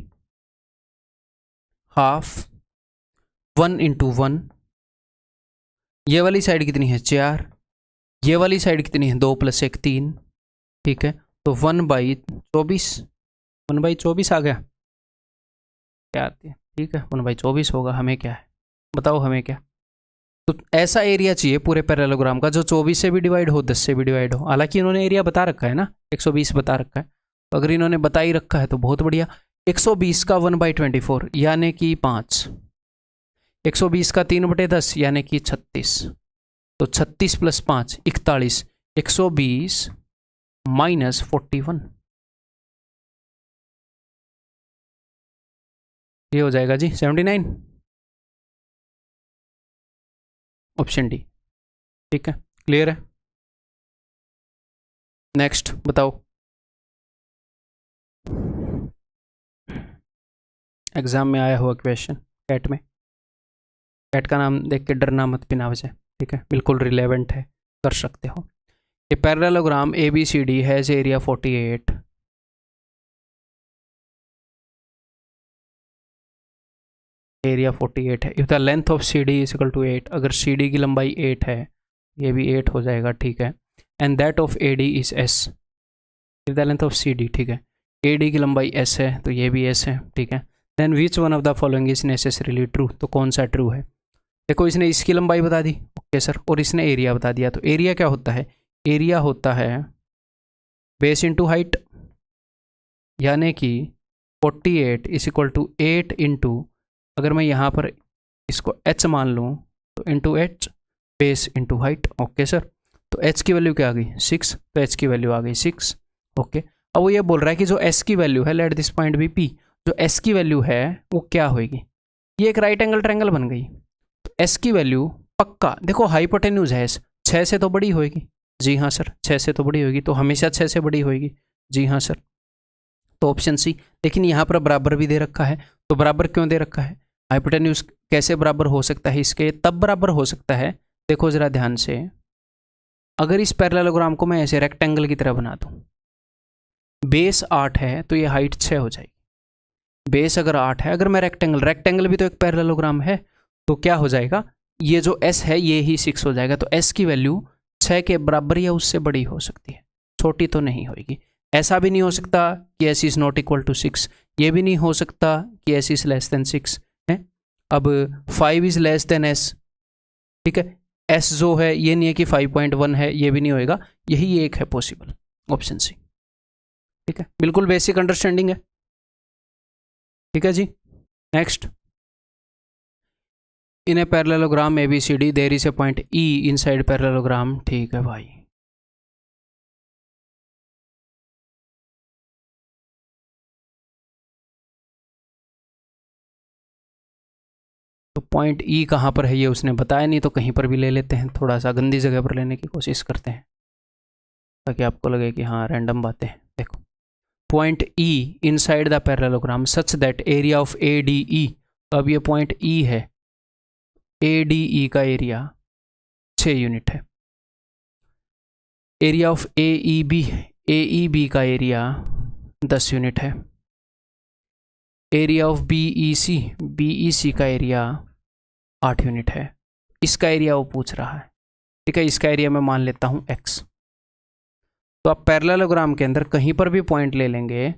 हाफ 1 × 1। ये वाली साइड कितनी है? 4। ये वाली साइड कितनी है? 2 + 1 3। ठीक है, तो 1/24, 1/24 आ गया, क्या आती है? ठीक है, 1/24 होगा। हमें क्या है बताओ, हमें क्या? तो ऐसा एरिया चाहिए पूरे पैरेललोग्राम का जो 24 से भी डिवाइड हो, 10 से भी डिवाइड हो। हालांकि इन्होंने एरिया बता रखा है ना, 120 बता रखा है, तो अगर इन्होंने बता ही रखा है तो बहुत बढ़िया। 120 का 1/24 यानी कि 5, 120 का 3/10 यानी कि 36, तो 36 + 5 41, 120 - 41, ये हो जाएगा जी 79, ऑप्शन डी। ठीक है, क्लियर है? नेक्स्ट बताओ। एग्जाम में आया हुआ क्वेश्चन, कैट में। कैट का नाम देख के डरना मत बिना वजह, ठीक है, बिल्कुल रिलेवेंट है, कर सकते हो। A parallelogram ABCD has area 48, area 48 है। If the length of CD is equal to 8, अगर CD की लंबाई 8 है, ये भी 8 हो जाएगा, ठीक है। And that of AD is S, if the length of CD, ठीक है, AD की लंबाई S है, तो ये भी S है, ठीक है। Then which one of the following is necessarily true, तो कौन सा ट्रू है? देखो, इसने इसकी लंबाई बता दी, ओके सर, और इसने एरिया बता दिया। तो एरिया क्या होता है? एरिया होता है बेस इंटू हाइट, यानी कि 48 इज इक्वल टू 8 इंटू, अगर मैं यहाँ पर इसको h मान लूँ तो into h base into height, okay sir. तो h की वैल्यू क्या आ गई? 6, तो h की वैल्यू आ गई 6, ओके। अब वो ये बोल रहा है कि जो s की वैल्यू है, let this point be P, जो s की वैल्यू है वो क्या होगी? ये एक राइट एंगल ट्रायंगल बन गई, तो s की वैल्यू पक्का, देखो हाइपोटेन्यूज है, 6 से तो बड़ी होगी। जी हाँ सर, 6 से तो बड़ी होगी, तो हमेशा 6 से बड़ी होगी। जी हाँ सर, तो ऑप्शन सी। लेकिन यहाँ पर बराबर भी दे रखा है, तो बराबर क्यों दे रखा है? हाइपोटेन्यूज कैसे बराबर हो सकता है इसके? तब बराबर हो सकता है, देखो जरा ध्यान से, अगर इस पैरेललोग्राम को मैं ऐसे रेक्टेंगल की तरह बना दूं, बेस 8 है तो ये हाइट 6 हो जाएगी। बेस अगर 8 है, अगर मैं रेक्टेंगल भी तो एक पैरेललोग्राम है, तो क्या हो जाएगा? ये जो S है ये ही 6 हो जाएगा। तो S की वैल्यू 6 के बराबर या उससे बड़ी हो सकती है, छोटी तो नहीं होगी। ऐसा भी नहीं हो सकता कि S is not equal to 6, ये भी नहीं हो सकता कि S इज लेस देन 6 है। अब 5 इज लेस देन S, ठीक है, S जो है ये नहीं है कि 5.1 है, ये भी नहीं होएगा, यही एक है पॉसिबल, ऑप्शन सी। ठीक है, बिल्कुल बेसिक अंडरस्टैंडिंग है। ठीक है जी। Next, in a parallelogram ABCD there is a point E inside parallelogram. ठीक है भाई, तो पॉइंट E कहाँ पर है ये उसने बताया नहीं, तो कहीं पर भी ले लेते हैं, थोड़ा सा गंदी जगह पर लेने की कोशिश करते हैं ताकि आपको लगे कि हाँ रैंडम बातें। देखो, point E inside the parallelogram such that area of ADE, तो अब ये पॉइंट E है, ADE का एरिया 6 यूनिट है। एरिया ऑफ AEB का एरिया 10 यूनिट है। एरिया ऑफ BEC का एरिया 8 यूनिट है। इसका एरिया वो पूछ रहा है। ठीक है, इसका एरिया मैं मान लेता हूँ x। तो आप पैरेललोग्राम के अंदर कहीं पर भी पॉइंट ले लेंगे,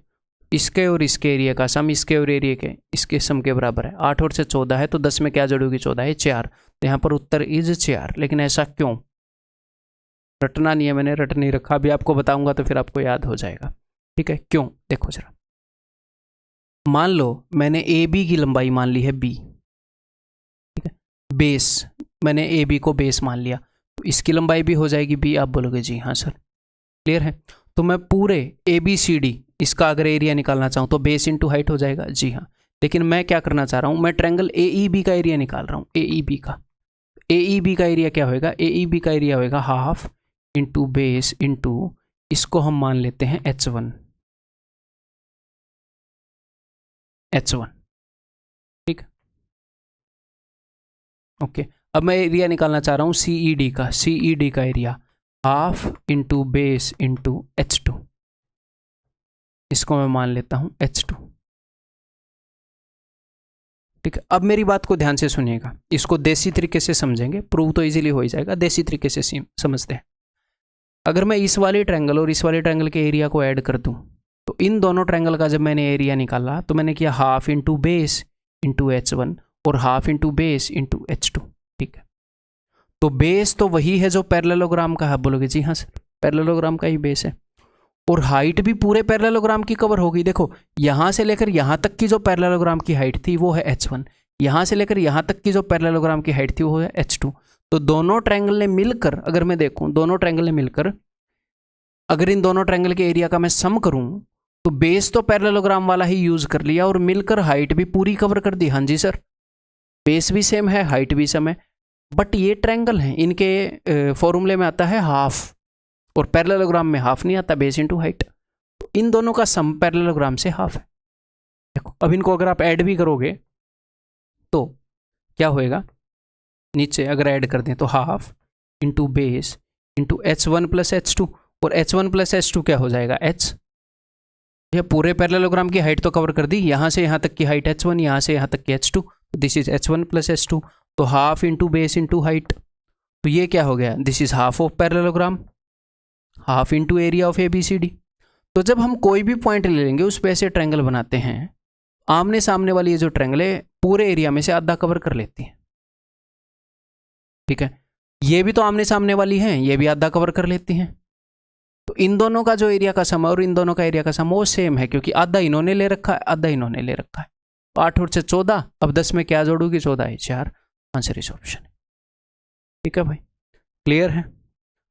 इसके और इसके एरिया का सम इसके और एरिया के इसके सम के बराबर है। 8 और से 14 है, तो 10 में क्या जोड़ोगी? 14 है 4। तो यहाँ पर उत्तर इज 4। लेकिन ऐसा क्यों? रटना नहीं है, मैंने रट नहीं रखा, अभी आपको बताऊंगा तो फिर आपको याद हो जाएगा। ठीक है, क्यों? देखो जरा, मान लो मैंने AB की लंबाई मान ली है B। ठीक है, बेस, मैंने AB को बेस मान लिया, तो इसकी लंबाई भी हो जाएगी B। आप बोलोगे जी हाँ सर, क्लियर है। तो मैं पूरे ABCD इसका अगर एरिया निकालना चाहूँ तो बेस इंटू हाइट हो जाएगा। जी हाँ, लेकिन मैं क्या करना चाह रहा हूँ, मैं ट्रायंगल AEB का एरिया निकाल रहा हूँ। AEB का एरिया क्या होएगा? AEB का एरिया होएगा हाफ इंटू बेस इंटू, इसको हम मान लेते हैं H1। ठीक, ओके। अब मैं एरिया निकालना चाह रहा हूँ CED का area half into base into H2, इसको मैं मान लेता हूँ H2। ठीक है, अब मेरी बात को ध्यान से सुनिएगा, इसको देसी तरीके से समझेंगे, प्रूव तो इजीली हो ही जाएगा। देसी तरीके से समझते हैं। अगर मैं इस वाले ट्रायंगल और इस वाले ट्रायंगल के एरिया को ऐड कर दूं, तो इन दोनों ट्रायंगल का जब मैंने एरिया निकाला तो मैंने किया half into base into H1 और half into base into H2। ठीक है, तो बेस तो वही है जो पैरेललोग्राम का है। बोलोगे जी हाँ सर, पैरेललोग्राम का ही बेस है, और हाइट भी पूरे पैरेललोग्राम की कवर होगी। देखो, यहां से लेकर यहां तक की जो पैरेललोग्राम की हाइट थी वो है H1, यहां से लेकर यहां तक की जो पैरेललोग्राम की हाइट थी वो है H2। तो दोनों ट्रायंगल ने मिलकर, अगर मैं देखूं दोनों ट्रायंगल ने मिलकर, अगर इन दोनों ट्रायंगल के एरिया का मैं सम करूं, तो बेस तो पैरेललोग्राम वाला ही यूज कर लिया और मिलकर हाइट भी पूरी कवर कर दी। हाँ जी सर, बेस भी सेम है, हाइट भी सेम है, बट ये ट्रायंगल है, इनके फॉर्मूले में आता है हाफ और पैरेललोग्राम में हाफ नहीं आता, बेस इंटू हाइट। तो इन दोनों का सम पैरेललोग्राम से हाफ है। देखो, अब इनको अगर आप ऐड भी करोगे तो क्या होएगा? नीचे अगर ऐड कर दें तो half into base into H1 plus H2, और H1 प्लस H2 क्या हो जाएगा? H। यह पूरे पैरेललोग्राम की हाइट तो कवर कर दी, यहां से यहां तक की हाइट H1, यहां से यहां तक की H2, this is H1 plus H2। तो half into base into height, तो ये क्या हो गया? This is half of parallelogram, half into area of ABCD। तो जब हम कोई भी पॉइंट ले लेंगे उस पे ऐसे ट्रायंगल बनाते हैं, आमने सामने वाली ये जो ट्रायंगल है पूरे एरिया में से आधा कवर कर लेती है। ठीक है, ये भी तो आमने सामने वाली हैं, ये भी आधा कवर कर लेती हैं। तो इन दोनों का जो एरिया का सम और इन दोनों का एरिया का सम वो सेम है, क्योंकि आधा इन्होंने ले रखा है, आधा इन्होंने ले रखा है। 8 और से 14, अब 10 में क्या जोड़ूगी? 14 है 4। आंसर इस ऑप्शन है। ठीक है भाई, क्लियर है।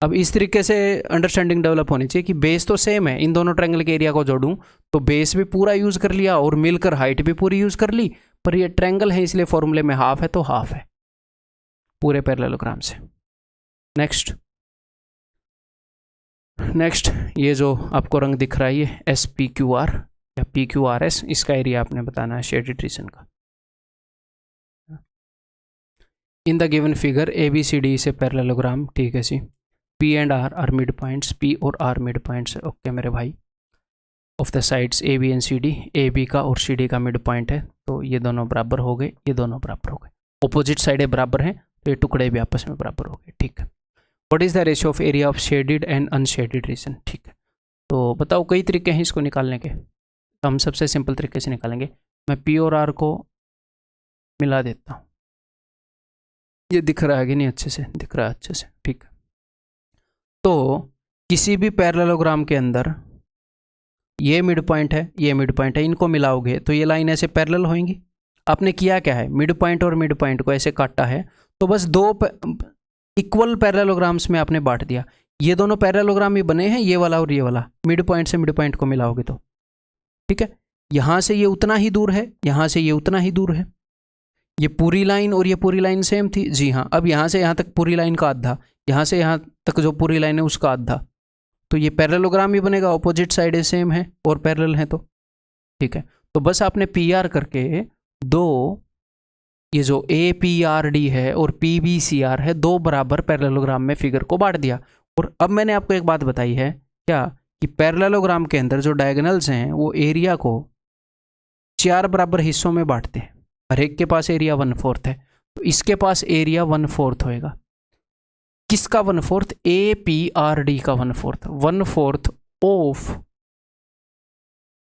अब इस तरीके से अंडरस्टैंडिंग डेवलप होनी चाहिए कि बेस तो सेम है, इन दोनों ट्रायंगल के एरिया को जोड़ूं तो बेस भी पूरा यूज कर लिया और मिलकर हाइट भी पूरी यूज कर ली, पर ये ट्रायंगल है इसलिए फॉर्मूले में हाफ है, तो हाफ है पूरे पैरेललोग्राम से। नेक्स्ट ये जो आपको रंग दिख रहा है ये SPQR या PQRS, इसका एरिया आपने बताना है शेडेड रीजन का। In the given figure ABCD से पैरेललोग्राम। ठीक है जी, P and R are mid points, P और R मिड पॉइंट्स। ओके मेरे भाई, of the sides AB and CD, AB का और CD का मिड पॉइंट है, तो ये दोनों बराबर हो गए, ये दोनों बराबर हो गए, ऑपोजिट साइडें बराबर हैं, तो ये टुकड़े भी आपस में बराबर हो गए। ठीक है, what is the ratio of area of shaded and unshaded region? ठीक है, तो बताओ, कई तरीके हैं इसको निकालने के, तो हम सबसे सिंपल तरीके से निकालेंगे। मैं P और R को मिला देता हूँ, ये दिख रहा है कि नहीं? अच्छे से दिख रहा है, अच्छे से। ठीक है, तो किसी भी पैरेललोग्राम के अंदर ये मिड पॉइंट है, ये मिड पॉइंट है, इनको मिलाओगे तो ये लाइन ऐसे पैरेलल होंगी। आपने किया क्या है, मिड पॉइंट और मिड पॉइंट को ऐसे काटा है, तो बस दो इक्वल पैरेललोग्राम्स में आपने बांट दिया। ये दोनों पैरेललोग्राम ही बने हैं, ये वाला और ये वाला, मिड पॉइंट से मिड पॉइंट को मिलाओगे तो ठीक है। यहाँ से ये उतना ही दूर है, यहाँ से ये उतना ही दूर है। ये पूरी लाइन और ये पूरी लाइन सेम थी, जी हाँ। अब यहाँ से यहाँ तक पूरी लाइन का आधा, यहाँ से यहाँ तक जो पूरी लाइन है उसका आधा, तो ये पैरेललोग्राम ही बनेगा, ऑपोजिट साइड सेम है और पैरेलल है तो ठीक है। तो बस आपने पी आर करके दो, ये जो ए पी आर डी है और पी बी सी आर है, दो बराबर पैरेललोग्राम में फिगर को बांट दिया। और अब मैंने आपको एक बात बताई है क्या, कि पैरेललोग्राम के अंदर जो डायगोनल्स हैं वो एरिया को 4 बराबर हिस्सों में बांटते हैं। हर एक के पास एरिया 1/4 है, तो इसके पास एरिया 1/4 होएगा। किसका 1/4? ए पी आर डी का 1/4, 1/4 of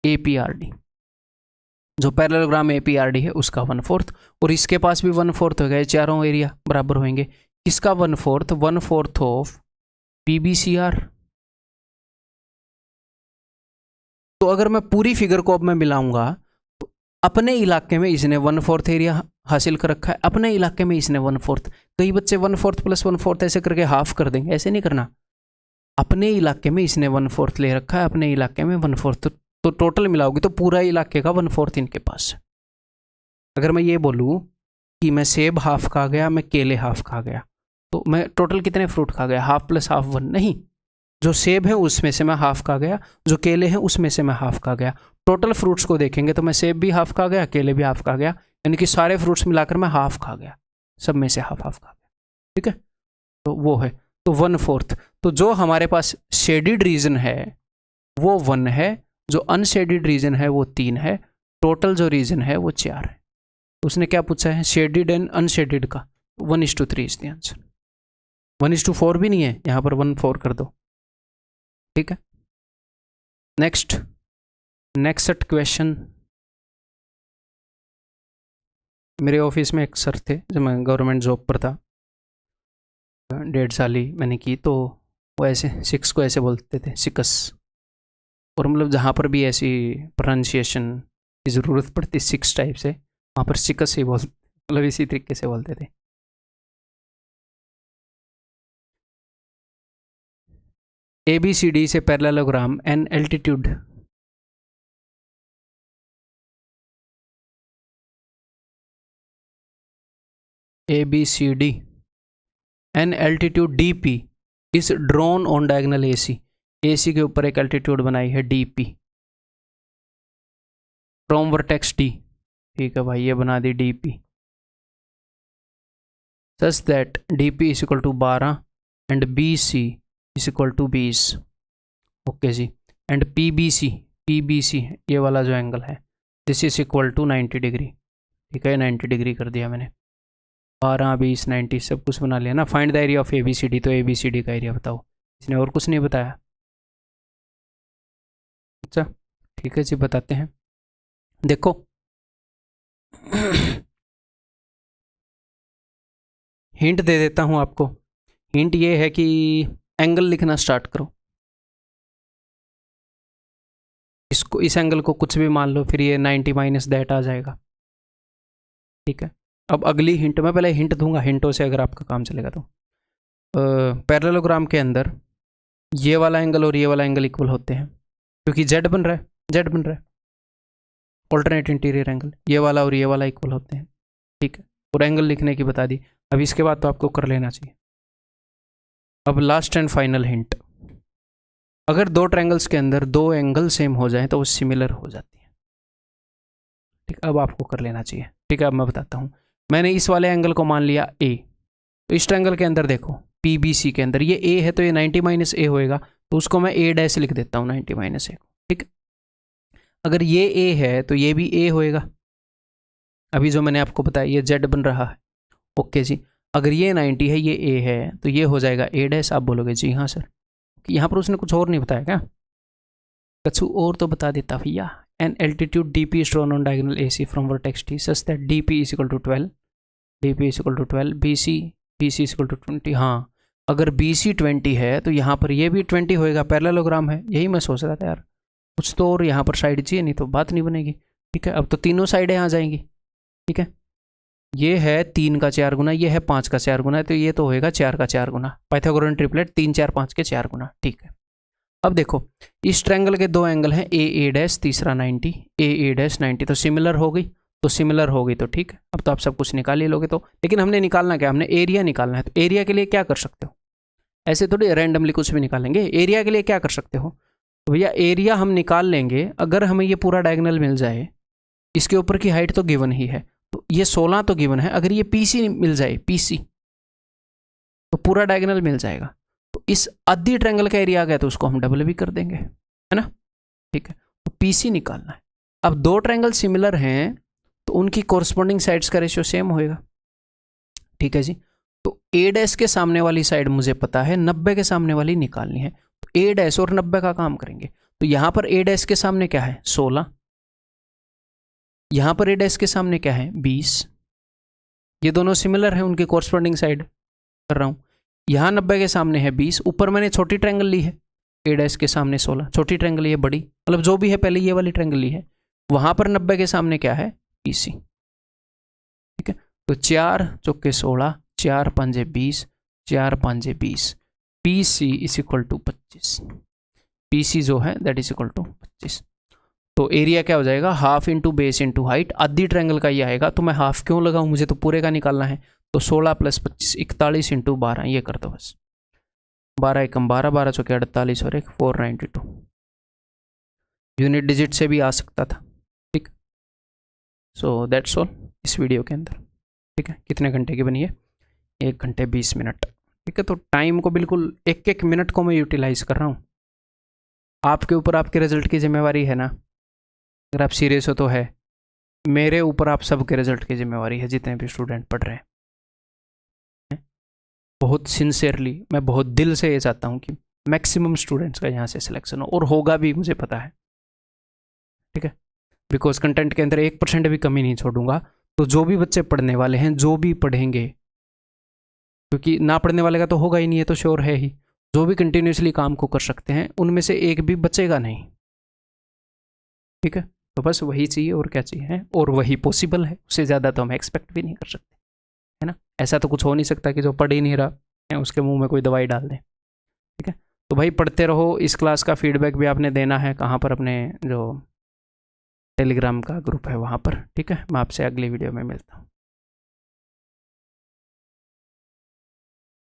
A P R D, जो parallelogram A P R D है उसका 1/4, और इसके पास भी 1/4 हो गया, चारों एरिया बराबर होंगे। किसका 1/4? 1/4 of P B C R. तो अगर मैं पूरी फिगर को अब मैं मिलाऊंगा, तो अपने इलाके में इसने 1/4 एरिया हासिल कर रखा है, अपने इलाके में इसने 1/4। कई बच्चे 1/4 + 1/4 ऐसे करके हाफ कर देंगे, ऐसे नहीं करना। अपने इलाके में इसने 1/4 ले रखा है, अपने इलाके में 1/4, तो टोटल मिलाओगे तो पूरा इलाके का 1/4 इनके पास है। अगर मैं ये बोलूँ कि मैं सेब हाफ खा गया, मैं केले हाफ खा गया, तो मैं टोटल कितने फ्रूट खा गया? हाफ + हाफ 1 नहीं, जो सेब है उसमें से मैं हाफ खा गया, जो केले हैं उसमें से मैं हाफ खा गया। टोटल फ्रूट्स को देखेंगे तो मैं सेब भी हाफ खा गया, केले भी हाफ खा गया, यानी कि सारे फ्रूट्स मिलाकर मैं हाफ खा गया, सब में से हाफ हाफ खा गया, ठीक है। तो वो है, तो 1/4। तो जो हमारे पास शेडिड रीजन है वो 1 है, जो अनशेडिड रीजन है वो 3 है, टोटल जो रीजन है वो 4 है। उसने क्या पूछा है? शेडिड एंड अनशेडिड का। 1:3 इज द आंसर। 1:4 भी नहीं है, यहाँ पर 1/4 कर दो, ठीक है। Next question. मेरे ऑफिस में एक सर थे, जब मैं गवर्नमेंट जॉब पर था, 1.5 साल ही मैंने की, तो वो ऐसे 6 को ऐसे बोलते थे, सिकस। और मतलब जहाँ पर भी ऐसी प्रोनाउंसिएशन की ज़रूरत पड़ती 6 टाइप से, वहाँ पर सिकस ही बोल, मतलब इसी तरीके से बोलते थे। ए बी सी डी से parallelogram an altitude, A B C D an altitude D P is drawn on diagonal A C. A C के ऊपर एक एल्टीट्यूड बनाई है D P, from vertex D, ठीक है भाई, ये बना दी D P, such that D P is equal to 12 and B C is equal to 20, okay जी। एंड पी बी सी ये वाला जो एंगल है, this is equal to 90 degree, ठीक है, 90 डिग्री कर दिया मैंने। 12, 20, 90 सब कुछ बना लिया ना। Find the area of A B C D, तो ए बी सी डी का एरिया बताओ। इसने और कुछ नहीं बताया? अच्छा ठीक है जी, बताते हैं। देखो हिंट दे देता हूँ आपको। हिंट ये है कि एंगल लिखना स्टार्ट करो। इसको, इस एंगल को कुछ भी मान लो, फिर ये 90 माइनस दैट आ जाएगा, ठीक है। अब अगली हिंट, मैं पहले हिंट दूंगा, हिंटों से अगर आपका काम चलेगा तो। पैरेललोग्राम के अंदर ये वाला एंगल और ये वाला एंगल इक्वल होते हैं, क्योंकि जेड बन रहा है, जेड बन रहा है, ऑल्टरनेट इंटीरियर एंगल, ये वाला और ये वाला इक्वल होते हैं, ठीक है। और एंगल लिखने की बता दी। अब इसके बाद तो आपको कर लेना चाहिए। अब लास्ट एंड फाइनल हिंट, अगर दो ट्रायंगल्स के अंदर दो एंगल सेम हो जाए तो वो सिमिलर हो जाती है, ठीक। अब आपको कर लेना चाहिए, ठीक है। अब मैं बताता हूँ। मैंने इस वाले एंगल को मान लिया ए, तो इस ट्रायंगल के अंदर देखो पी बी सी के अंदर ये ए है, तो ये 90 माइनस ए होएगा, तो उसको मैं ए डैश लिख देता हूँ, 90 माइनस ए को, ठीक। अगर ये ए है तो ये भी ए होएगा, अभी जो मैंने आपको बताया ये जेड बन रहा है, ओके जी। अगर ये 90 है, ये ए है, तो ये हो जाएगा ए डैश। आप बोलोगे जी हाँ सर, यहाँ पर उसने कुछ और नहीं बताया क्या? कुछ और तो बता देता भैया। An altitude D P drawn on diagonal A C from vertex D such that D P is equal to 12, D P is equal to 12, B C is equal to 20। हाँ, अगर बी सी 20 है तो यहाँ पर ये भी 20 होएगा, parallelogram है, यही मैं सोच रहा था यार। कुछ तो और यहाँ पर साइड चाहिए, नहीं तो बात नहीं बनेगी। ठीक है, अब तो तीनों साइडें आ जाएंगी। ठीक है, ये है 3 का 4 गुना, ये है 5 का 4 गुना, तो ये तो होएगा 4 का 4 गुना। पाइथागोरन ट्रिपलेट 3 4 5 के 4 गुना। ठीक है, अब देखो इस ट्रायंगल के दो एंगल हैं ए डैश, तीसरा 90, ए डैश 90, तो सिमिलर हो गई, तो सिमिलर हो गई तो ठीक है। अब तो आप सब कुछ निकाल ही लोगे। तो लेकिन हमने निकालना क्या, हमने एरिया निकालना है। तो एरिया के लिए क्या कर सकते हो, ऐसे थोड़ी रैंडमली कुछ भी निकालेंगे। एरिया के लिए क्या कर सकते हो, तो भैया एरिया हम निकाल लेंगे अगर हमें ये पूरा डायगोनल मिल जाए। इसके ऊपर की हाइट तो गिवन ही है, तो ये 16 तो गिवन है। अगर ये पीसी मिल जाए, पीसी, तो पूरा डायगोनल मिल जाएगा। तो इस आधी ट्रायंगल का एरिया आ गया तो उसको हम डबल भी कर देंगे, है ना। ठीक है, तो पीसी निकालना है। अब दो ट्रायंगल सिमिलर हैं तो उनकी कोरस्पॉन्डिंग साइड्स का रेशियो सेम होएगा। ठीक है जी, तो ए डैश के सामने वाली साइड मुझे पता है, 90 के सामने वाली निकालनी है। तो ए डैश और 90 का काम करेंगे। तो यहां पर ए डैश के सामने क्या है 16, यहां पर ए डैश के सामने क्या है 20। ये दोनों सिमिलर हैं, उनकी कोरस्पॉन्डिंग साइड कर रहा हूं। यहाँ 90 के सामने है 20, ऊपर मैंने छोटी ट्रायंगल ली है, ए डैश के सामने 16, छोटी ट्रायंगल ये बड़ी, मतलब जो भी है पहले ये वाली ट्रायंगल ली है। वहां पर 90 के सामने क्या है पीसी। ठीक है, तो 4 चौके 16, 4 पंजे 20, 4 पंजे 20, PC is equal to 25। PC जो है दैट इज इक्वल टू 25। तो एरिया क्या हो जाएगा, half into base into height. आधी ट्रायंगल का ये आएगा, तो मैं हाफ क्यों लगाऊं, मुझे तो पूरे का निकालना है। तो 16 + 25 41 इंटू 12, ये कर दो बस। 12 एकम 12, 12 चौके 48 और 1 492। यूनिट डिजिट से भी आ सकता था। ठीक, सो दैट्स ऑल इस वीडियो के अंदर। ठीक है, कितने घंटे की बनी है, 1 घंटे 20 मिनट। ठीक है, तो टाइम को बिल्कुल एक एक मिनट को मैं यूटिलाइज कर रहा हूँ। आपके ऊपर आपके रिजल्ट की जिम्मेवारी है ना, अगर आप सीरियस हो तो है। मेरे ऊपर आप सबके रिजल्ट की जिम्मेवारी है, जितने भी स्टूडेंट पढ़ रहे हैं। बहुत सिंसियरली, मैं बहुत दिल से ये चाहता हूँ कि मैक्सिमम स्टूडेंट्स का यहाँ से सिलेक्शन हो, और होगा भी, मुझे पता है। ठीक है, बिकॉज कंटेंट के अंदर 1% भी कमी नहीं छोड़ूंगा। तो जो भी बच्चे पढ़ने वाले हैं, जो भी पढ़ेंगे, क्योंकि ना पढ़ने वाले का तो होगा ही नहीं, है तो श्योर है ही। जो भी कंटिन्यूसली काम को कर सकते हैं उनमें से एक भी बचेगा नहीं। ठीक है, तो बस वही चाहिए, और क्या चाहिए, और वही पॉसिबल है। उससे ज़्यादा तो हम एक्सपेक्ट भी नहीं कर सकते, है ना। ऐसा तो कुछ हो नहीं सकता कि जो पढ़ ही नहीं रहा है उसके मुंह में कोई दवाई डाल दें। ठीक है, तो भाई पढ़ते रहो। इस क्लास का फीडबैक भी आपने देना है, कहाँ पर, अपने जो टेलीग्राम का ग्रुप है वहाँ पर। ठीक है, मैं आपसे अगली वीडियो में मिलता हूँ।